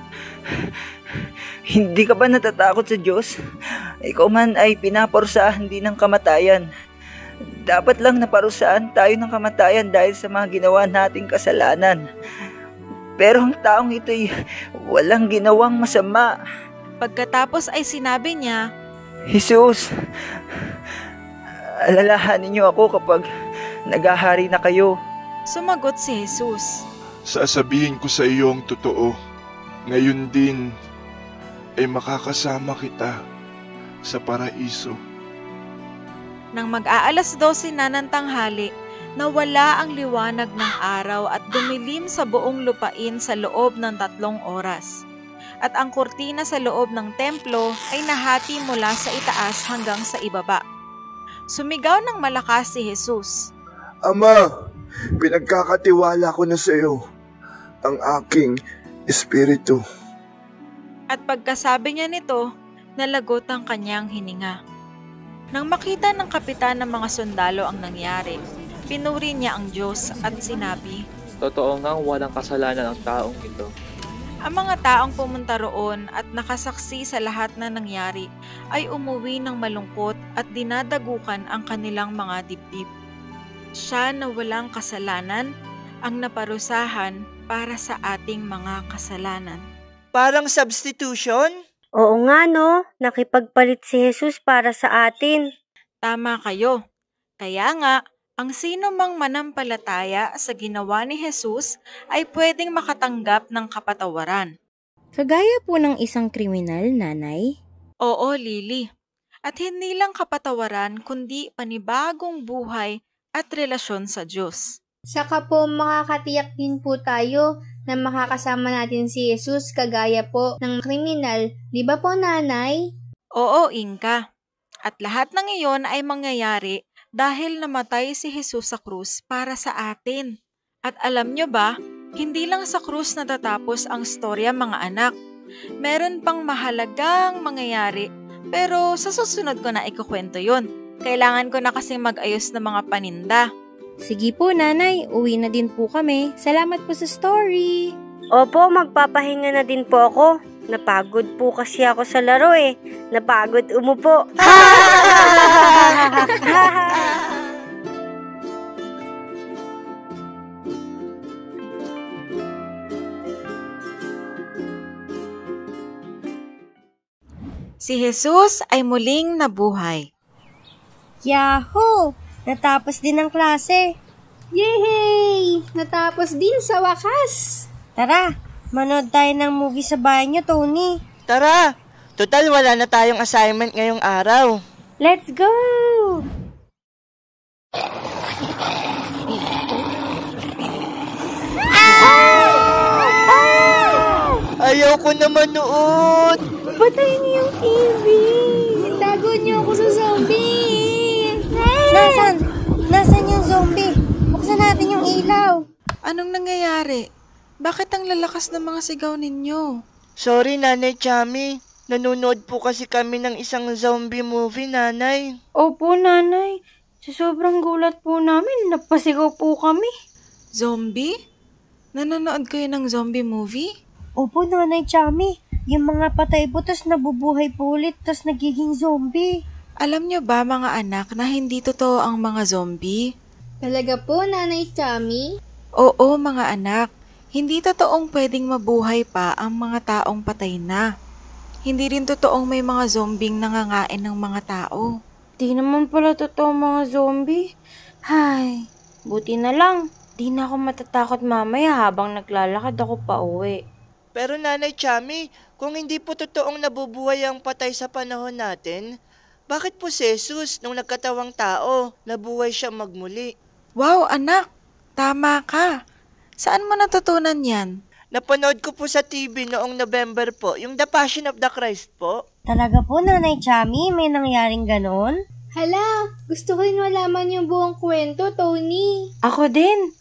Hindi ka ba natatakot sa Diyos? Ikaw man ay pinaparusahan din ng kamatayan. Dapat lang naparusahan tayo ng kamatayan dahil sa mga ginawa nating kasalanan. Pero ang taong ito'y walang ginawang masama. Pagkatapos ay sinabi niya, Jesus, alalahanin niyo ako kapag naghahari na kayo. Sumagot si Jesus, Sasabihin ko sa iyo ang totoo. Ngayon din ay makakasama kita sa paraiso. Nang mag-aalas 12 na ng tanghali, nawala ang liwanag ng araw at dumilim sa buong lupain sa loob ng 3 oras. At ang kurtina sa loob ng templo ay nahati mula sa itaas hanggang sa ibaba. Sumigaw ng malakas si Jesus, Ama, pinagkakatiwala ko na sa iyo. ang aking espiritu. At pagkasabi niya nito, nalagot ang kanyang hininga. Nang makita ng kapitan ng mga sundalo ang nangyari, pinuri niya ang Diyos at sinabi, Totoo ngang walang kasalanan ang taong ito. ang mga taong pumunta roon at nakasaksi sa lahat na nangyari ay umuwi ng malungkot at dinadagukan ang kanilang mga dibdib. Siya na walang kasalanan ang naparusahan para sa ating mga kasalanan. Parang substitution? Oo nga no, nakipagpalit si Jesus para sa atin. Tama kayo. Kaya nga, ang sino mang manampalataya sa ginawa ni Jesus ay pwedeng makatanggap ng kapatawaran. Kagaya po ng isang kriminal, Nanay? Oo, Lily. At hindi lang kapatawaran kundi panibagong buhay at relasyon sa Diyos. Saka po makakatiyak din po tayo na makakasama natin si Jesus kagaya po ng kriminal. Di ba po, Nanay? Oo, Inka. At lahat ng iyon ay mangyayari dahil namatay si Jesus sa krus para sa atin. At alam nyo ba, hindi lang sa krus natatapos ang storya, mga anak. Meron pang mahalagang mangyayari, pero sa susunod ko na ikukwento yun. Kailangan ko na kasing mag-ayos ng mga paninda. Sige po, Nanay. Uwi na din po kami. Salamat po sa story. Opo, magpapahinga na din po ako. Napagod po kasi ako sa laro eh. Napagod umupo. Si Jesus ay muling nabuhay. Yahoo! Natapos din ang klase. Yay! Natapos din sa wakas! Tara, manood tayo ng movie sa bahay niyo, Tony. Tara! Total, wala na tayong assignment ngayong araw. Let's go! Ayaw ko na manood! Patayin niyo yung TV! Tago niyo ako sa zombie! Nasaan yung zombie? Buksan natin yung ilaw. Anong nangyayari? Bakit ang lalakas ng mga sigaw ninyo? Sorry, Nanay Chami. Nanonood po kasi kami ng isang zombie movie, Nanay. Opo, Nanay. Sa sobrang gulat po namin, napasigaw po kami. Zombie? Nanonood kayo ng zombie movie? Opo, Nanay Chami. Yung mga patay po, tas nabubuhay po ulit, tas nagiging zombie. Alam nyo ba, mga anak, na hindi totoo ang mga zombie? Talaga po, Nanay Chami? Oo, mga anak. Hindi totoong pwedeng mabuhay pa ang mga taong patay na. Hindi rin totoong may mga zombing nangangain ng mga tao. Di naman pala totoo mga zombie. Hay, buti na lang. Di na ako matatakot mamaya habang naglalakad ako pa uwi. Pero Nanay Chami, kung hindi po totoong nabubuhay ang patay sa panahon natin, bakit po si Jesus, nung nagkatawang tao, nabuhay siya magmuli? Wow, anak! Tama ka! Saan mo natutunan yan? Napanood ko po sa TV noong November po, yung The Passion of the Christ po. Talaga po, Nanay Chami, may nangyaring ganon? Hala, gusto ko rin malaman yung buong kwento, Tony. Ako din.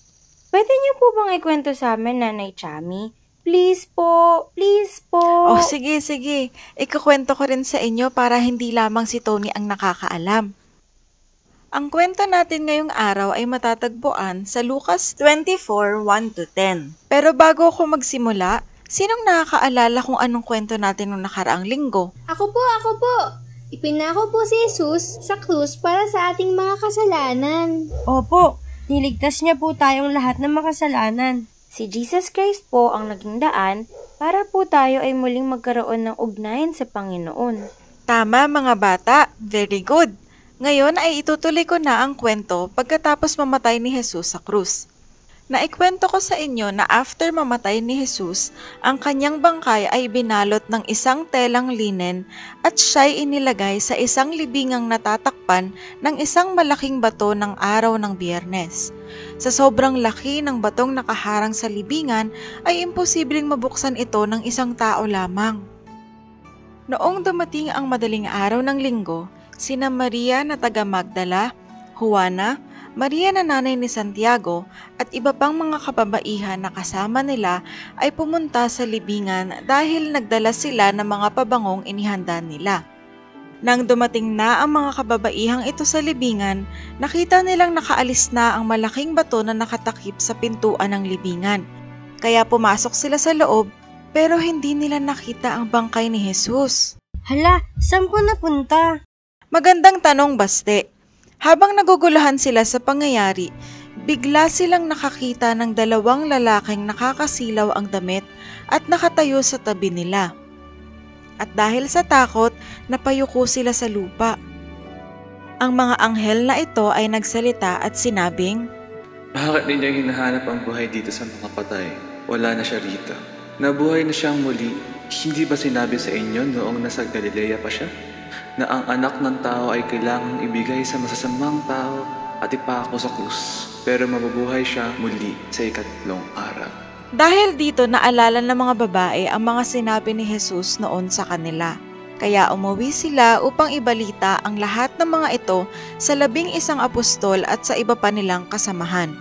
Pwede niyo po bang ikwento sa amin, Nanay Chami? Please po, please po. Oh, sige. Ikukwento ko rin sa inyo para hindi lamang si Tony ang nakakaalam. Ang kwento natin ngayong araw ay matatagpuan sa Lucas 24:1-10. Pero bago ako magsimula, sinong nakakaalala kung anong kwento natin nung nakaraang linggo? Ako po. Ipinako po si Jesus sa krus para sa ating mga kasalanan. Opo, niligtas niya po tayong lahat ng makasalanan. Si Jesus Christ po ang naging daan para po tayo ay muling magkaroon ng ugnayan sa Panginoon. Tama, mga bata. Very good. Ngayon ay itutuloy ko na ang kwento pagkatapos mamatay ni Jesus sa krus. Naikwento ko sa inyo na after mamatay ni Jesus, ang kanyang bangkay ay binalot ng isang telang linen at siya'y inilagay sa isang libingang natatakpan ng isang malaking bato ng araw ng Biyernes. Sa sobrang laki ng batong nakaharang sa libingan ay imposibleng mabuksan ito ng isang tao lamang. Noong dumating ang madaling araw ng linggo, sina Maria na taga Magdala, Juana, Maria na nanay ni Santiago at iba pang mga kababaihan na kasama nila ay pumunta sa libingan dahil nagdala sila ng mga pabangong inihanda nila. Nang dumating na ang mga kababaihang ito sa libingan, nakita nilang nakaalis na ang malaking bato na nakatakip sa pintuan ng libingan. Kaya pumasok sila sa loob pero hindi nila nakita ang bangkay ni Jesus. Hala, saan po napunta? Magandang tanong, Baste. Habang naguguluhan sila sa pangyayari, bigla silang nakakita ng dalawang lalaking nakakasilaw ang damit at nakatayo sa tabi nila. At dahil sa takot, napayuko sila sa lupa. Ang mga anghel na ito ay nagsalita at sinabing, "Bakit ninyo hinahanap ang buhay dito sa mga patay? Wala na siya rito. Nabuhay na siyang muli. Hindi ba sinabi sa inyo noong nasa Galilea pa siya? Na ang anak ng tao ay kailangang ibigay sa masasamang tao at ipako sa krus, pero mabubuhay siya muli sa ikatlong araw." Dahil dito naalala ng mga babae ang mga sinabi ni Jesus noon sa kanila. Kaya umuwi sila upang ibalita ang lahat ng mga ito sa 11 apostol at sa iba pa nilang kasamahan.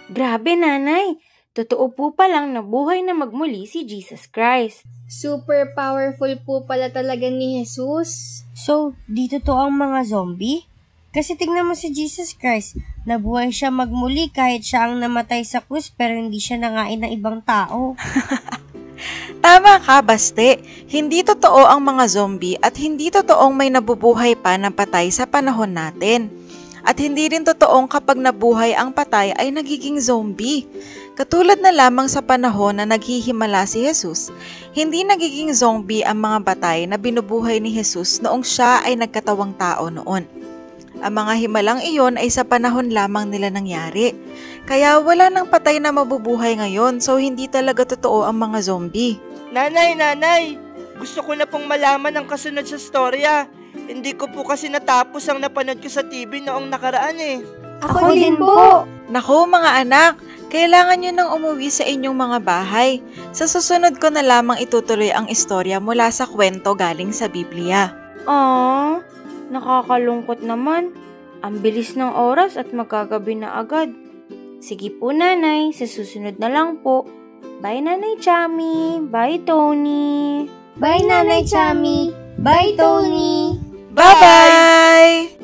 Grabe, nanay! Totoo po palang nabuhay na magmuli si Jesus Christ. Super powerful po pala talaga ni Jesus. So, dito to ang mga zombie? Kasi tingnan mo si Jesus Christ, nabuhay siya magmuli kahit siya ang namatay sa krus pero hindi siya nangain ng ibang tao. Tama ka, Baste. Hindi totoo ang mga zombie at hindi totoong may nabubuhay pa na patay sa panahon natin. At hindi rin totoong kapag nabuhay ang patay ay nagiging zombie. Katulad na lamang sa panahon na naghihimala si Jesus, hindi nagiging zombie ang mga patay na binubuhay ni Jesus noong siya ay nagkatawang tao noon. Ang mga himalang iyon ay sa panahon lamang nila nangyari. Kaya wala nang patay na mabubuhay ngayon, so hindi talaga totoo ang mga zombie. Nanay! Gusto ko na pong malaman ang kasunod sa storya. Hindi ko po kasi natapos ang napanood ko sa TV noong nakaraan eh. Ako din po! Naku mga anak, kailangan nyo nang umuwi sa inyong mga bahay. Sa susunod ko na lamang itutuloy ang istorya mula sa kwento galing sa Biblia. Aww, nakakalungkot naman. Ang bilis ng oras at magkagabi na agad. Sige po nanay, sa susunod na lang po. Bye Nanay Chami, bye Tony. Bye Nanay Chami, bye Tony. Bye-bye!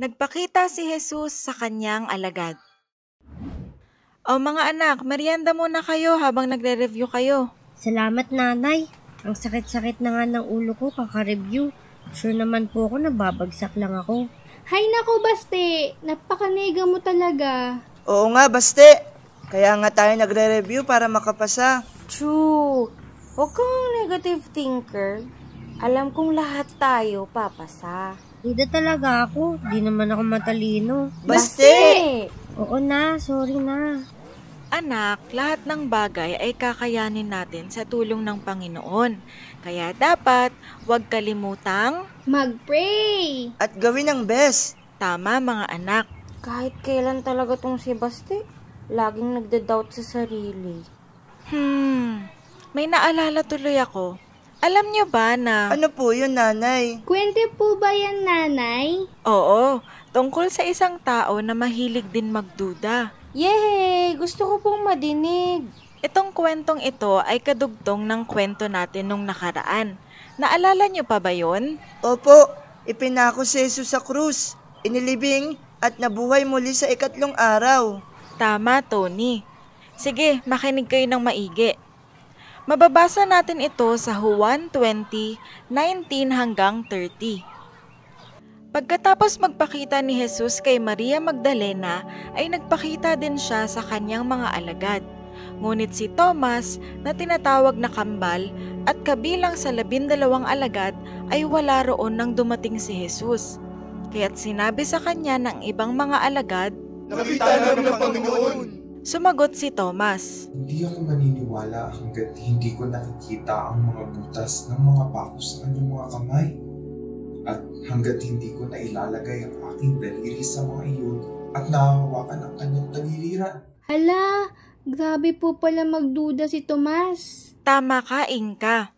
Nagpakita si Jesus sa kanyang alagad. O mga anak, merienda muna kayo habang nagre-review kayo. Salamat nanay. Ang sakit-sakit na nga ng ulo ko kaka-review. Sure naman po ako na babagsak lang ako. Hay nako, Baste! Napakanega mo talaga. Oo nga, Baste. Kaya nga tayo nagre-review para makapasa. True. Huwag kang negative thinker. Alam kong lahat tayo papasa. Hindi talaga ako. Di naman ako matalino. Baste! Oo na, sorry na. Anak, lahat ng bagay ay kakayanin natin sa tulong ng Panginoon. Kaya dapat huwag kalimutang mag-pray at gawin ang best. Tama mga anak. Kahit kailan talaga tong si Baste, laging nagda-doubt sa sarili. May naalala tuloy ako. Alam niyo ba na... Ano po yun, nanay? Kwente po ba yan, nanay? Oo, tungkol sa isang tao na mahilig din magduda. Yehey! Gusto ko pong madinig. Itong kwentong ito ay kadugtong ng kwento natin nung nakaraan. Naalala niyo pa ba yun? Opo, ipinako si Jesus sa krus, inilibing at nabuhay muli sa ikatlong araw. Tama, Tony. Sige, makinig kayo ng maigi. Mababasa natin ito sa Juan 20:19 hanggang 30. Pagkatapos magpakita ni Jesus kay Maria Magdalena, ay nagpakita din siya sa kanyang mga alagad. Ngunit si Thomas, na tinatawag na kambal, at kabilang sa 12 alagad, ay wala roon nang dumating si Jesus. Kaya't sinabi sa kanya ng ibang mga alagad, "Nakita namin ang Panginoon." Sumagot si Thomas, "Hindi ako maniniwala hanggat hindi ko nakikita ang mga butas ng mga pako sa kanyang mga kamay. At hanggat hindi ko nailalagay ang aking daliri sa mga iyon at nahahawakan ang kanyang taliliran." Hala, Grabe po pala magduda si Tomas. Tama ka, Inka.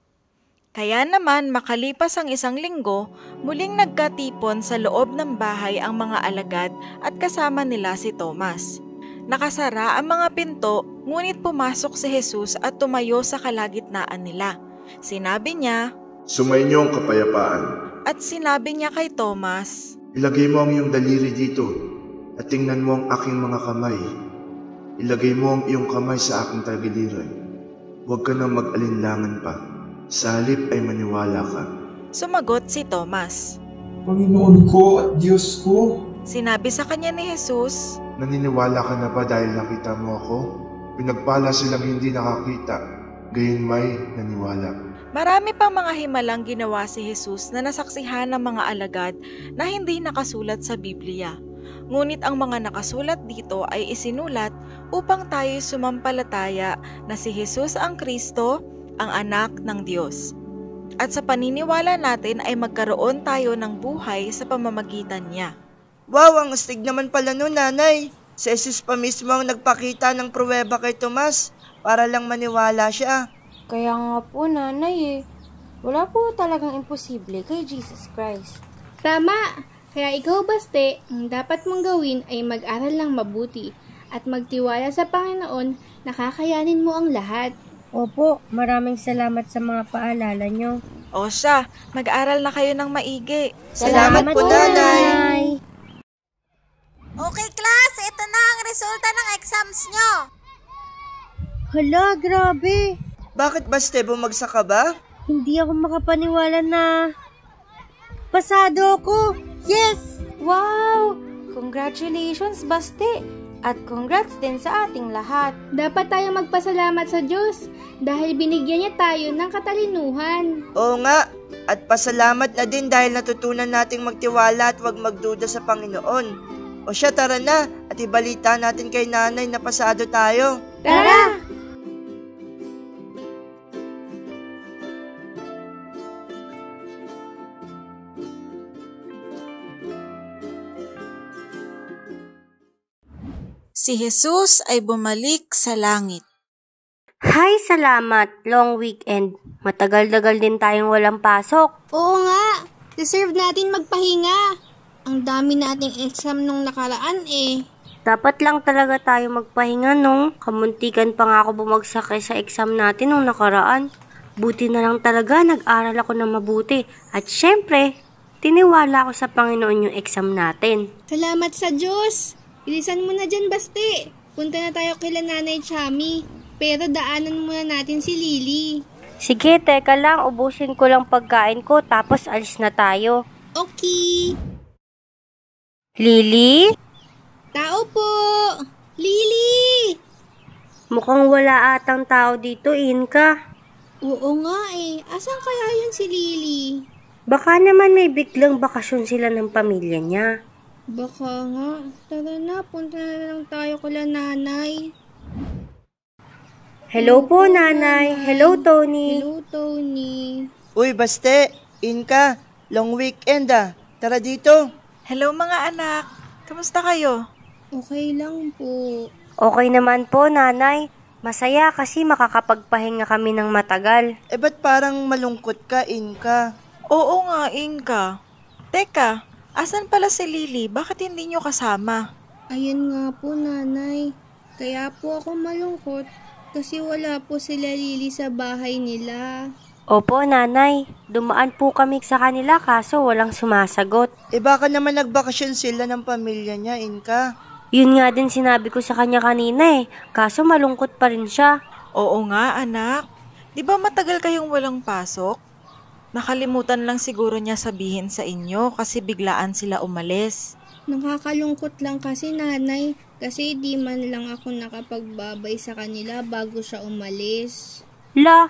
Kaya naman makalipas ang 1 linggo, muling nagkatipon sa loob ng bahay ang mga alagad at kasama nila si Tomas. Nakasara ang mga pinto, ngunit pumasok si Jesus at tumayo sa kalagitnaan nila. Sinabi niya, Sumainyo ang kapayapaan. at sinabi niya kay Tomas, Ilagay mo ang iyong daliri dito at tingnan mo ang aking mga kamay. Ilagay mo ang iyong kamay sa aking tagiliran. Huwag ka nang mag-alinlangan pa. Sa halip ay maniwala ka. Sumagot si Tomas. Panginoon ko at Diyos ko. Sinabi sa kanya ni Jesus, Naniniwala ka na ba dahil nakita mo ako? Pinagpala silang hindi nakakita, gayon may naniwala. Marami pang mga himalang ginawa si Jesus na nasaksihan ng mga alagad na hindi nakasulat sa Biblia. Ngunit ang mga nakasulat dito ay isinulat upang tayo sumampalataya na si Jesus ang Kristo, ang anak ng Diyos. At sa paniniwala natin ay magkaroon tayo ng buhay sa pamamagitan niya. Wow, ang astig naman pala nun, nanay. Si Jesus pa mismo ang nagpakita ng pruweba kay Tomas para lang maniwala siya. Kaya nga po, nanay wala po talagang imposible kay Jesus Christ. Tama! Kaya ikaw, Baste, ang dapat mong gawin ay mag-aral ng mabuti at magtiwala sa Panginoon na kakayanin mo ang lahat. Opo, maraming salamat sa mga paalala nyo. O siya, mag-aral na kayo ng maigi. Salamat po, nanay! Okay, class, ito na ang resulta ng exams nyo. Hala, grabe! Bakit, Baste, bumagsak ka ba? Hindi ako makapaniwala na pasado ako! Yes! Wow! Congratulations, Baste! At congrats din sa ating lahat. Dapat tayo magpasalamat sa Diyos dahil binigyan niya tayo ng katalinuhan. Oo nga, at pasalamat na din dahil natutunan nating magtiwala at huwag magduda sa Panginoon. O siya, tara na at ibalita natin kay nanay na pasado tayo. Tara! Si Jesus ay bumalik sa langit. Hi, salamat! Long weekend. Matagal-dagal din tayong walang pasok. Oo nga! Deserve natin magpahinga. Ang dami nating exam nung nakaraan eh. Dapat lang talaga tayo magpahinga nung kamuntikan pa nga ako bumagsak sa exam natin nung nakaraan. Buti na lang talaga nag-aral ako na mabuti. At syempre, tiniwala ako sa Panginoon yung exam natin. Salamat sa Diyos! Bilisan mo na dyan, Baste. Punta na tayo kila Nanay Chami. Pero daanan muna natin si Lily. Sige, teka lang. Ubusin ko lang pagkain ko tapos alis na tayo. Okay. Lily? Tao po! Lily! Mukhang wala atang tao dito, Inka. Oo nga eh. Asan kaya yan si Lily? Baka naman may biglang bakasyon sila ng pamilya niya. Baka nga. Tara na, punta na lang tayo kila Nanay. Hello po, Nanay. Hello, Tony. Hello, Tony. Uy, Baste, Inka, long weekend ah. Tara dito. Hello mga anak, kamusta kayo? Okay lang po. Okay naman po, Nanay. Masaya kasi makakapagpahinga kami ng matagal. Eh ba't parang malungkot ka, Inka? Oo nga, Inka. Teka, asan pala si Lily? Bakit hindi nyo kasama? Ayun nga po, Nanay. Kaya po ako malungkot kasi wala po sila Lily sa bahay nila. Opo, Nanay. Dumaan po kami sa kanila kaso walang sumasagot. Eh baka naman nagbakasyon sila ng pamilya niya, Inka. Yun nga din sinabi ko sa kanya kanina kaso malungkot pa rin siya. Oo nga, anak. Di ba matagal kayong walang pasok? Nakalimutan lang siguro niya sabihin sa inyo kasi biglaan sila umalis. Nakakalungkot lang kasi, Nanay, kasi di man lang ako nakapagbabay sa kanila bago siya umalis. La,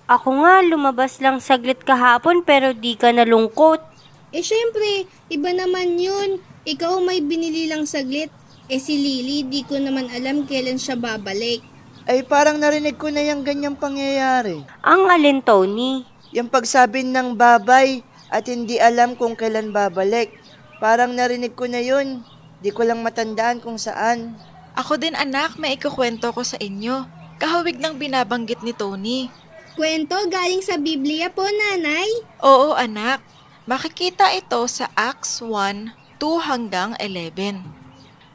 ako nga lumabas lang saglit kahapon pero di ka nalungkot. Eh syempre, iba naman yun. Ikaw may binili lang saglit. Eh si Lily, di ko naman alam kailan siya babalik. Ay parang narinig ko na yung ganyang pangyayari. Ang alin, Tony? Yung pagsabi ng babay at hindi alam kung kailan babalik. Parang narinig ko na yun. Di ko lang matandaan kung saan. Ako din anak, may ikukwento ko sa inyo. Kahawig ng binabanggit ni Tony. Kwento galing sa Biblia po, Nanay? Oo anak, makikita ito sa Acts 1:2-11.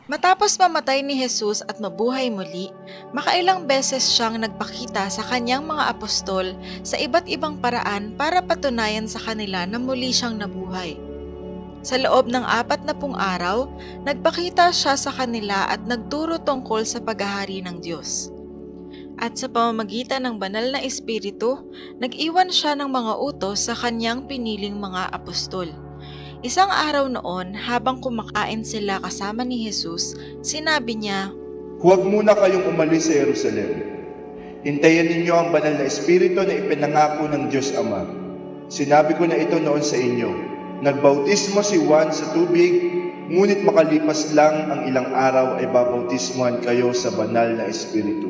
Matapos mamatay ni Jesus at mabuhay muli, makailang beses siyang nagpakita sa kanyang mga apostol sa iba't ibang paraan para patunayan sa kanila na muli siyang nabuhay. Sa loob ng 40 araw, nagpakita siya sa kanila at nagturo tungkol sa paghahari ng Diyos. At sa pamamagitan ng banal na espiritu, nag-iwan siya ng mga utos sa kanyang piniling mga apostol. Isang araw noon, habang kumakain sila kasama ni Jesus, sinabi niya, "Huwag muna kayong umalis sa Jerusalem. Hintayin ninyo ang banal na espiritu na ipinangako ng Diyos Ama. Sinabi ko na ito noon sa inyo. Nagbautismo si Juan sa tubig, ngunit makalipas lang ang ilang araw ay babautismuhan kayo sa banal na espiritu."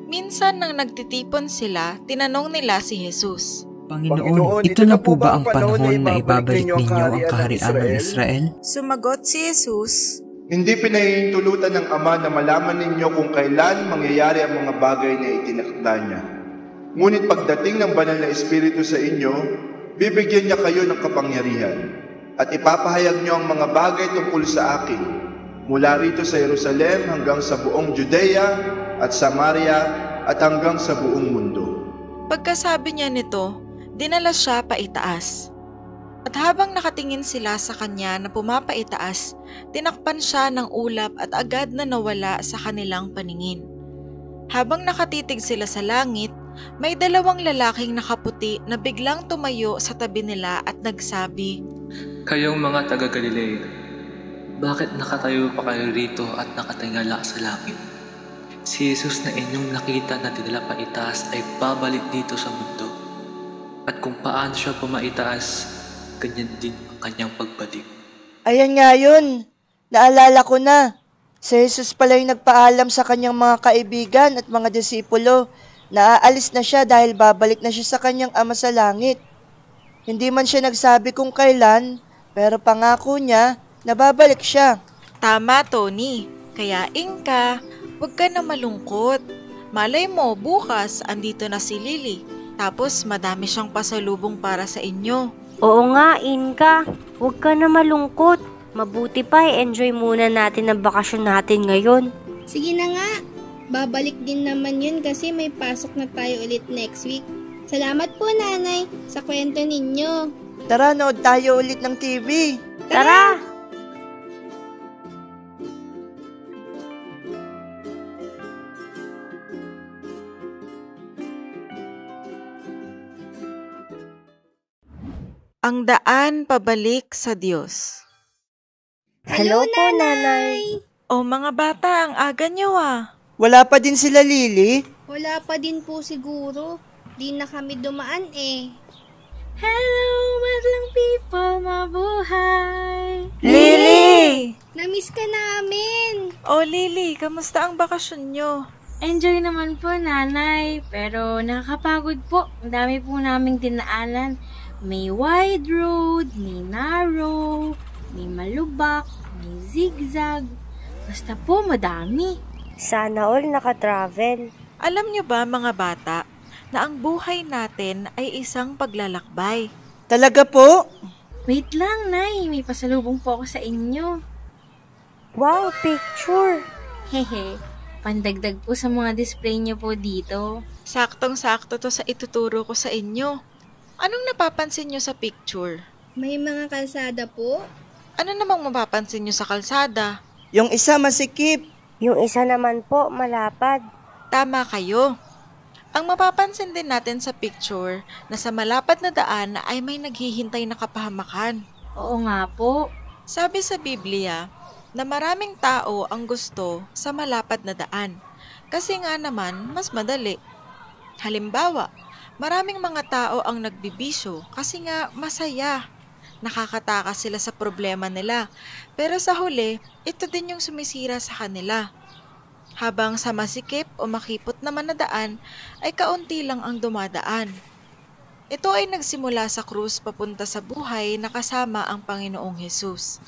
Minsan nang nagtitipon sila, tinanong nila si Jesus, Panginoon, ito na po ba ang panahon na ibabalik ninyo ang kaharian ng Israel? Sumagot si Jesus, Hindi pinahihintulutan ng Ama na malaman ninyo kung kailan mangyayari ang mga bagay na itinakda niya. Ngunit pagdating ng banal na espiritu sa inyo, bibigyan niya kayo ng kapangyarihan at ipapahayag niyo ang mga bagay tungkol sa akin, mula rito sa Jerusalem hanggang sa buong Judea at Samaria at hanggang sa buong mundo. Pagkasabi niya nito, dinala siya paitaas. At habang nakatingin sila sa kanya na pumapaitaas, tinakpan siya ng ulap at agad na nawala sa kanilang paningin. Habang nakatitig sila sa langit, may dalawang lalaking nakaputi na biglang tumayo sa tabi nila at nagsabi, Kayong mga taga-Galilea, bakit nakatayo pa kayo rito at nakatingala sa langit? Si Jesus na inyong nakita na dinala paitaas ay babalik dito sa mundo. At kung paano siya pumaitaas, ganyan din ang kanyang pagbalik. Ayan nga yun. Naalala ko na. Si Jesus pala yung nagpaalam sa kanyang mga kaibigan at mga disipulo na aalis na siya dahil babalik na siya sa kanyang Ama sa langit. Hindi man siya nagsabi kung kailan, pero pangako niya na babalik siya. Tama, Tony. Kaya Inka, huwag ka na malungkot. Malay mo, bukas andito na si Lily. Tapos madami siyang pasalubong para sa inyo. Oo nga, Inka. Huwag ka na malungkot. Mabuti pa enjoy muna natin ang bakasyon natin ngayon. Sige na nga. Babalik din naman yun kasi may pasok na tayo ulit next week. Salamat po, Nanay, sa kwento ninyo. Tara, nood tayo ulit ng TV. Tara! Ang daan pabalik sa Diyos. Hello po, Nanay. O mga bata, ang aga niyo ah. Wala pa din sila, Lily? Wala pa din po siguro. Di na kami dumaan eh. Hello, madlang people, mabuhay! Lily! Namiss ka namin. O Lily, kamusta ang bakasyon nyo? Enjoy naman po, Nanay. Pero nakakapagod po. Ang dami po naming dinaanan. May wide road, may narrow, may malubak, may zigzag. Basta po madami. Sana all naka-travel. Alam nyo ba mga bata, na ang buhay natin ay isang paglalakbay? Talaga po? Wait lang, Nay. May pasalubong po ako sa inyo. Wow, picture! Hehe, pandagdag po sa mga display niyo po dito. Saktong-sakto to sa ituturo ko sa inyo. Anong napapansin nyo sa picture? May mga kalsada po. Ano namang mapapansin nyo sa kalsada? Yung isa masikip. Yung isa naman po malapad. Tama kayo. Ang mapapansin din natin sa picture na sa malapad na daan ay may naghihintay na kapahamakan. Oo nga po. Sabi sa Biblia na maraming tao ang gusto sa malapad na daan. Kasi nga naman mas madali. Halimbawa, maraming mga tao ang nagbibisyo kasi nga masaya. Nakakatakas sila sa problema nila. Pero sa huli, ito din yung sumisira sa kanila. Habang sa masikip o makipot naman na daan, ay kaunti lang ang dumadaan. Ito ay nagsimula sa krus papunta sa buhay na kasama ang Panginoong Hesus.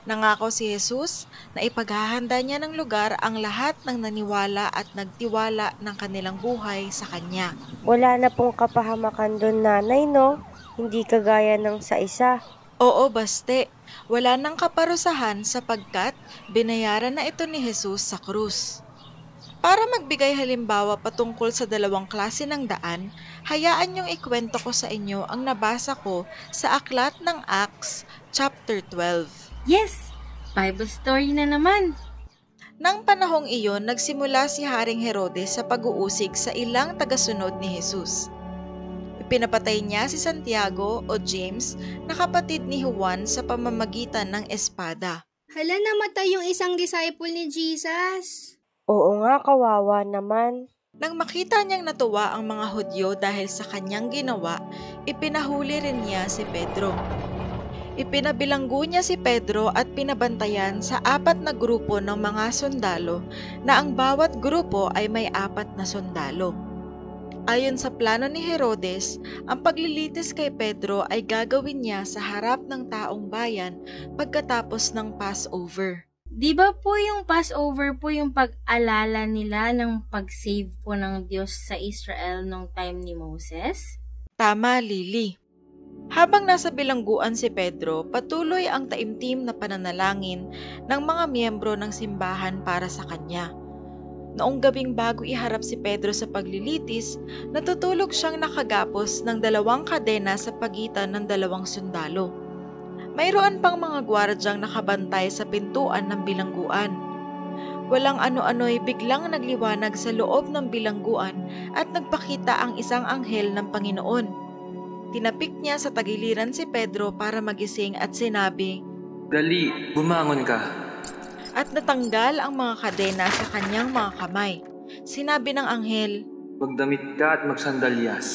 Nangako si Jesus na ipaghahanda niya ng lugar ang lahat ng naniwala at nagtiwala ng kanilang buhay sa Kanya. Wala na pong kapahamakan doon, Nanay, no? Hindi kagaya ng sa isa. Oo, baste. Wala nang kaparusahan sapagkat binayaran na ito ni Jesus sa krus. Para magbigay halimbawa patungkol sa dalawang klase ng daan, hayaan niyong ikwento ko sa inyo ang nabasa ko sa aklat ng Acts chapter 12. Yes! Bible story na naman! Nang panahong iyon, nagsimula si Haring Herodes sa pag-uusig sa ilang tagasunod ni Jesus. Ipinapatay niya si Santiago o James na kapatid ni Juan sa pamamagitan ng espada. Hala, namatay yung isang disciple ni Jesus. Oo nga, kawawa naman. Nang makita niyang natuwa ang mga Hudyo dahil sa kanyang ginawa, ipinahuli rin niya si Pedro. Ipinabilanggo niya si Pedro at pinabantayan sa 4 na grupo ng mga sundalo na ang bawat grupo ay may 4 na sundalo. Ayon sa plano ni Herodes, ang paglilitis kay Pedro ay gagawin niya sa harap ng taong bayan pagkatapos ng Passover. Di ba po yung Passover po yung pag-alala nila ng pag-save po ng Diyos sa Israel nung time ni Moses? Tama, Lily. Habang nasa bilangguan si Pedro, patuloy ang taimtim na pananalangin ng mga miyembro ng simbahan para sa kanya. Noong gabing bago iharap si Pedro sa paglilitis, natutulog siyang nakagapos ng 2 kadena sa pagitan ng 2 sundalo. Mayroon pang mga gwardyang nakabantay sa pintuan ng bilangguan. Walang ano-ano'y biglang nagliwanag sa loob ng bilangguan at nagpakita ang isang anghel ng Panginoon. Tinapik niya sa tagiliran si Pedro para magising at sinabi, "Dali, bumangon ka." At natanggal ang mga kadena sa kanyang mga kamay. Sinabi ng anghel, "Magdamit ka at magsandalyas."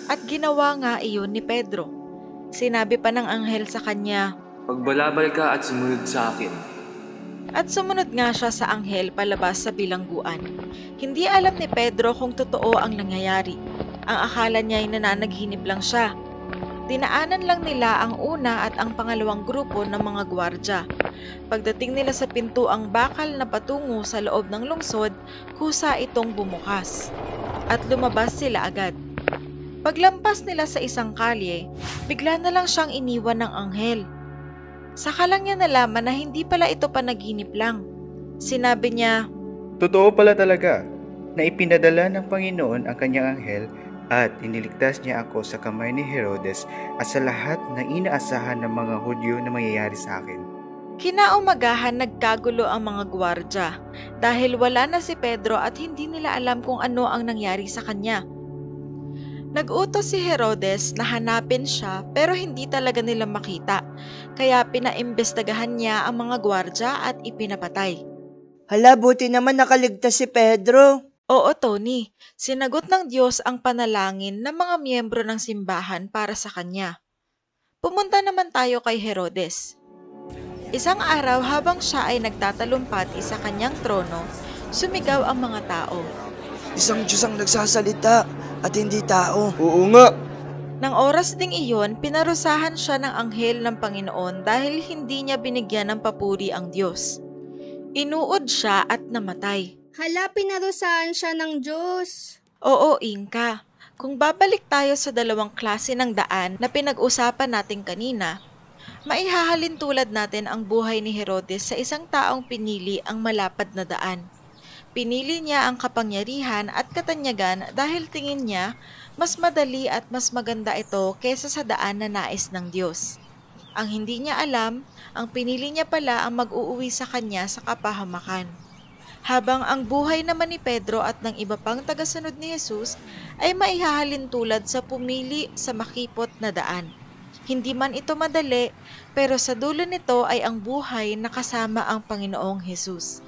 At ginawa nga iyon ni Pedro. Sinabi pa ng anghel sa kanya, "Magbalabal ka at sumunod sa akin." At sumunod nga siya sa anghel palabas sa bilangguan. Hindi alam ni Pedro kung totoo ang nangyayari. Ang akala niya ay nananaginip lang siya. Dinaanan lang nila ang una at ang pangalawang grupo ng mga gwardya. Pagdating nila sa pintuang bakal na patungo sa loob ng lungsod, kusa itong bumukas. At lumabas sila agad. Paglampas nila sa isang kalye, bigla na lang siyang iniwan ng anghel. Saka lang niya nalaman na hindi pala ito panaginip lang. Sinabi niya, "Totoo pala talaga na ipinadala ng Panginoon ang kanyang anghel at iniligtas niya ako sa kamay ni Herodes at sa lahat na inaasahan ng mga Hudyo na mangyayari sa akin." Kinaumagahan nagkagulo ang mga gwardya dahil wala na si Pedro at hindi nila alam kung ano ang nangyari sa kanya. Nag-utos si Herodes na hanapin siya pero hindi talaga nila makita, kaya pinaimbestagahan niya ang mga gwardya at ipinapatay. Hala, buti naman nakaligtas si Pedro. Oo, Tony. Sinagot ng Diyos ang panalangin ng mga miyembro ng simbahan para sa kanya. Pumunta naman tayo kay Herodes. Isang araw habang siya ay nagtatalumpati sa kanyang trono, sumigaw ang mga tao. Isang Diyos ang nagsasalita at hindi tao. Oo nga. Nang oras ding iyon, pinarusahan siya ng anghel ng Panginoon dahil hindi niya binigyan ng papuri ang Diyos. Inuod siya at namatay. Hala, pinarusahan siya ng Diyos. Oo, Inka. Kung babalik tayo sa 2 klase ng daan na pinag-usapan natin kanina, maihahalin tulad natin ang buhay ni Herodes sa isang taong pinili ang malapad na daan. Pinili niya ang kapangyarihan at katanyagan dahil tingin niya mas madali at mas maganda ito kaysa sa daan na nais ng Diyos. Ang hindi niya alam, ang pinili niya pala ang mag-uuwi sa kanya sa kapahamakan. Habang ang buhay naman ni Pedro at ng iba pang tagasunod ni Jesus ay maihahalin tulad sa pumili sa makipot na daan. Hindi man ito madali, pero sa dulo nito ay ang buhay na kasama ang Panginoong Jesus.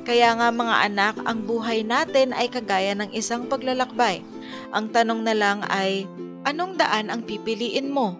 Kaya nga mga anak, ang buhay natin ay kagaya ng isang paglalakbay. Ang tanong na lang ay, anong daan ang pipiliin mo?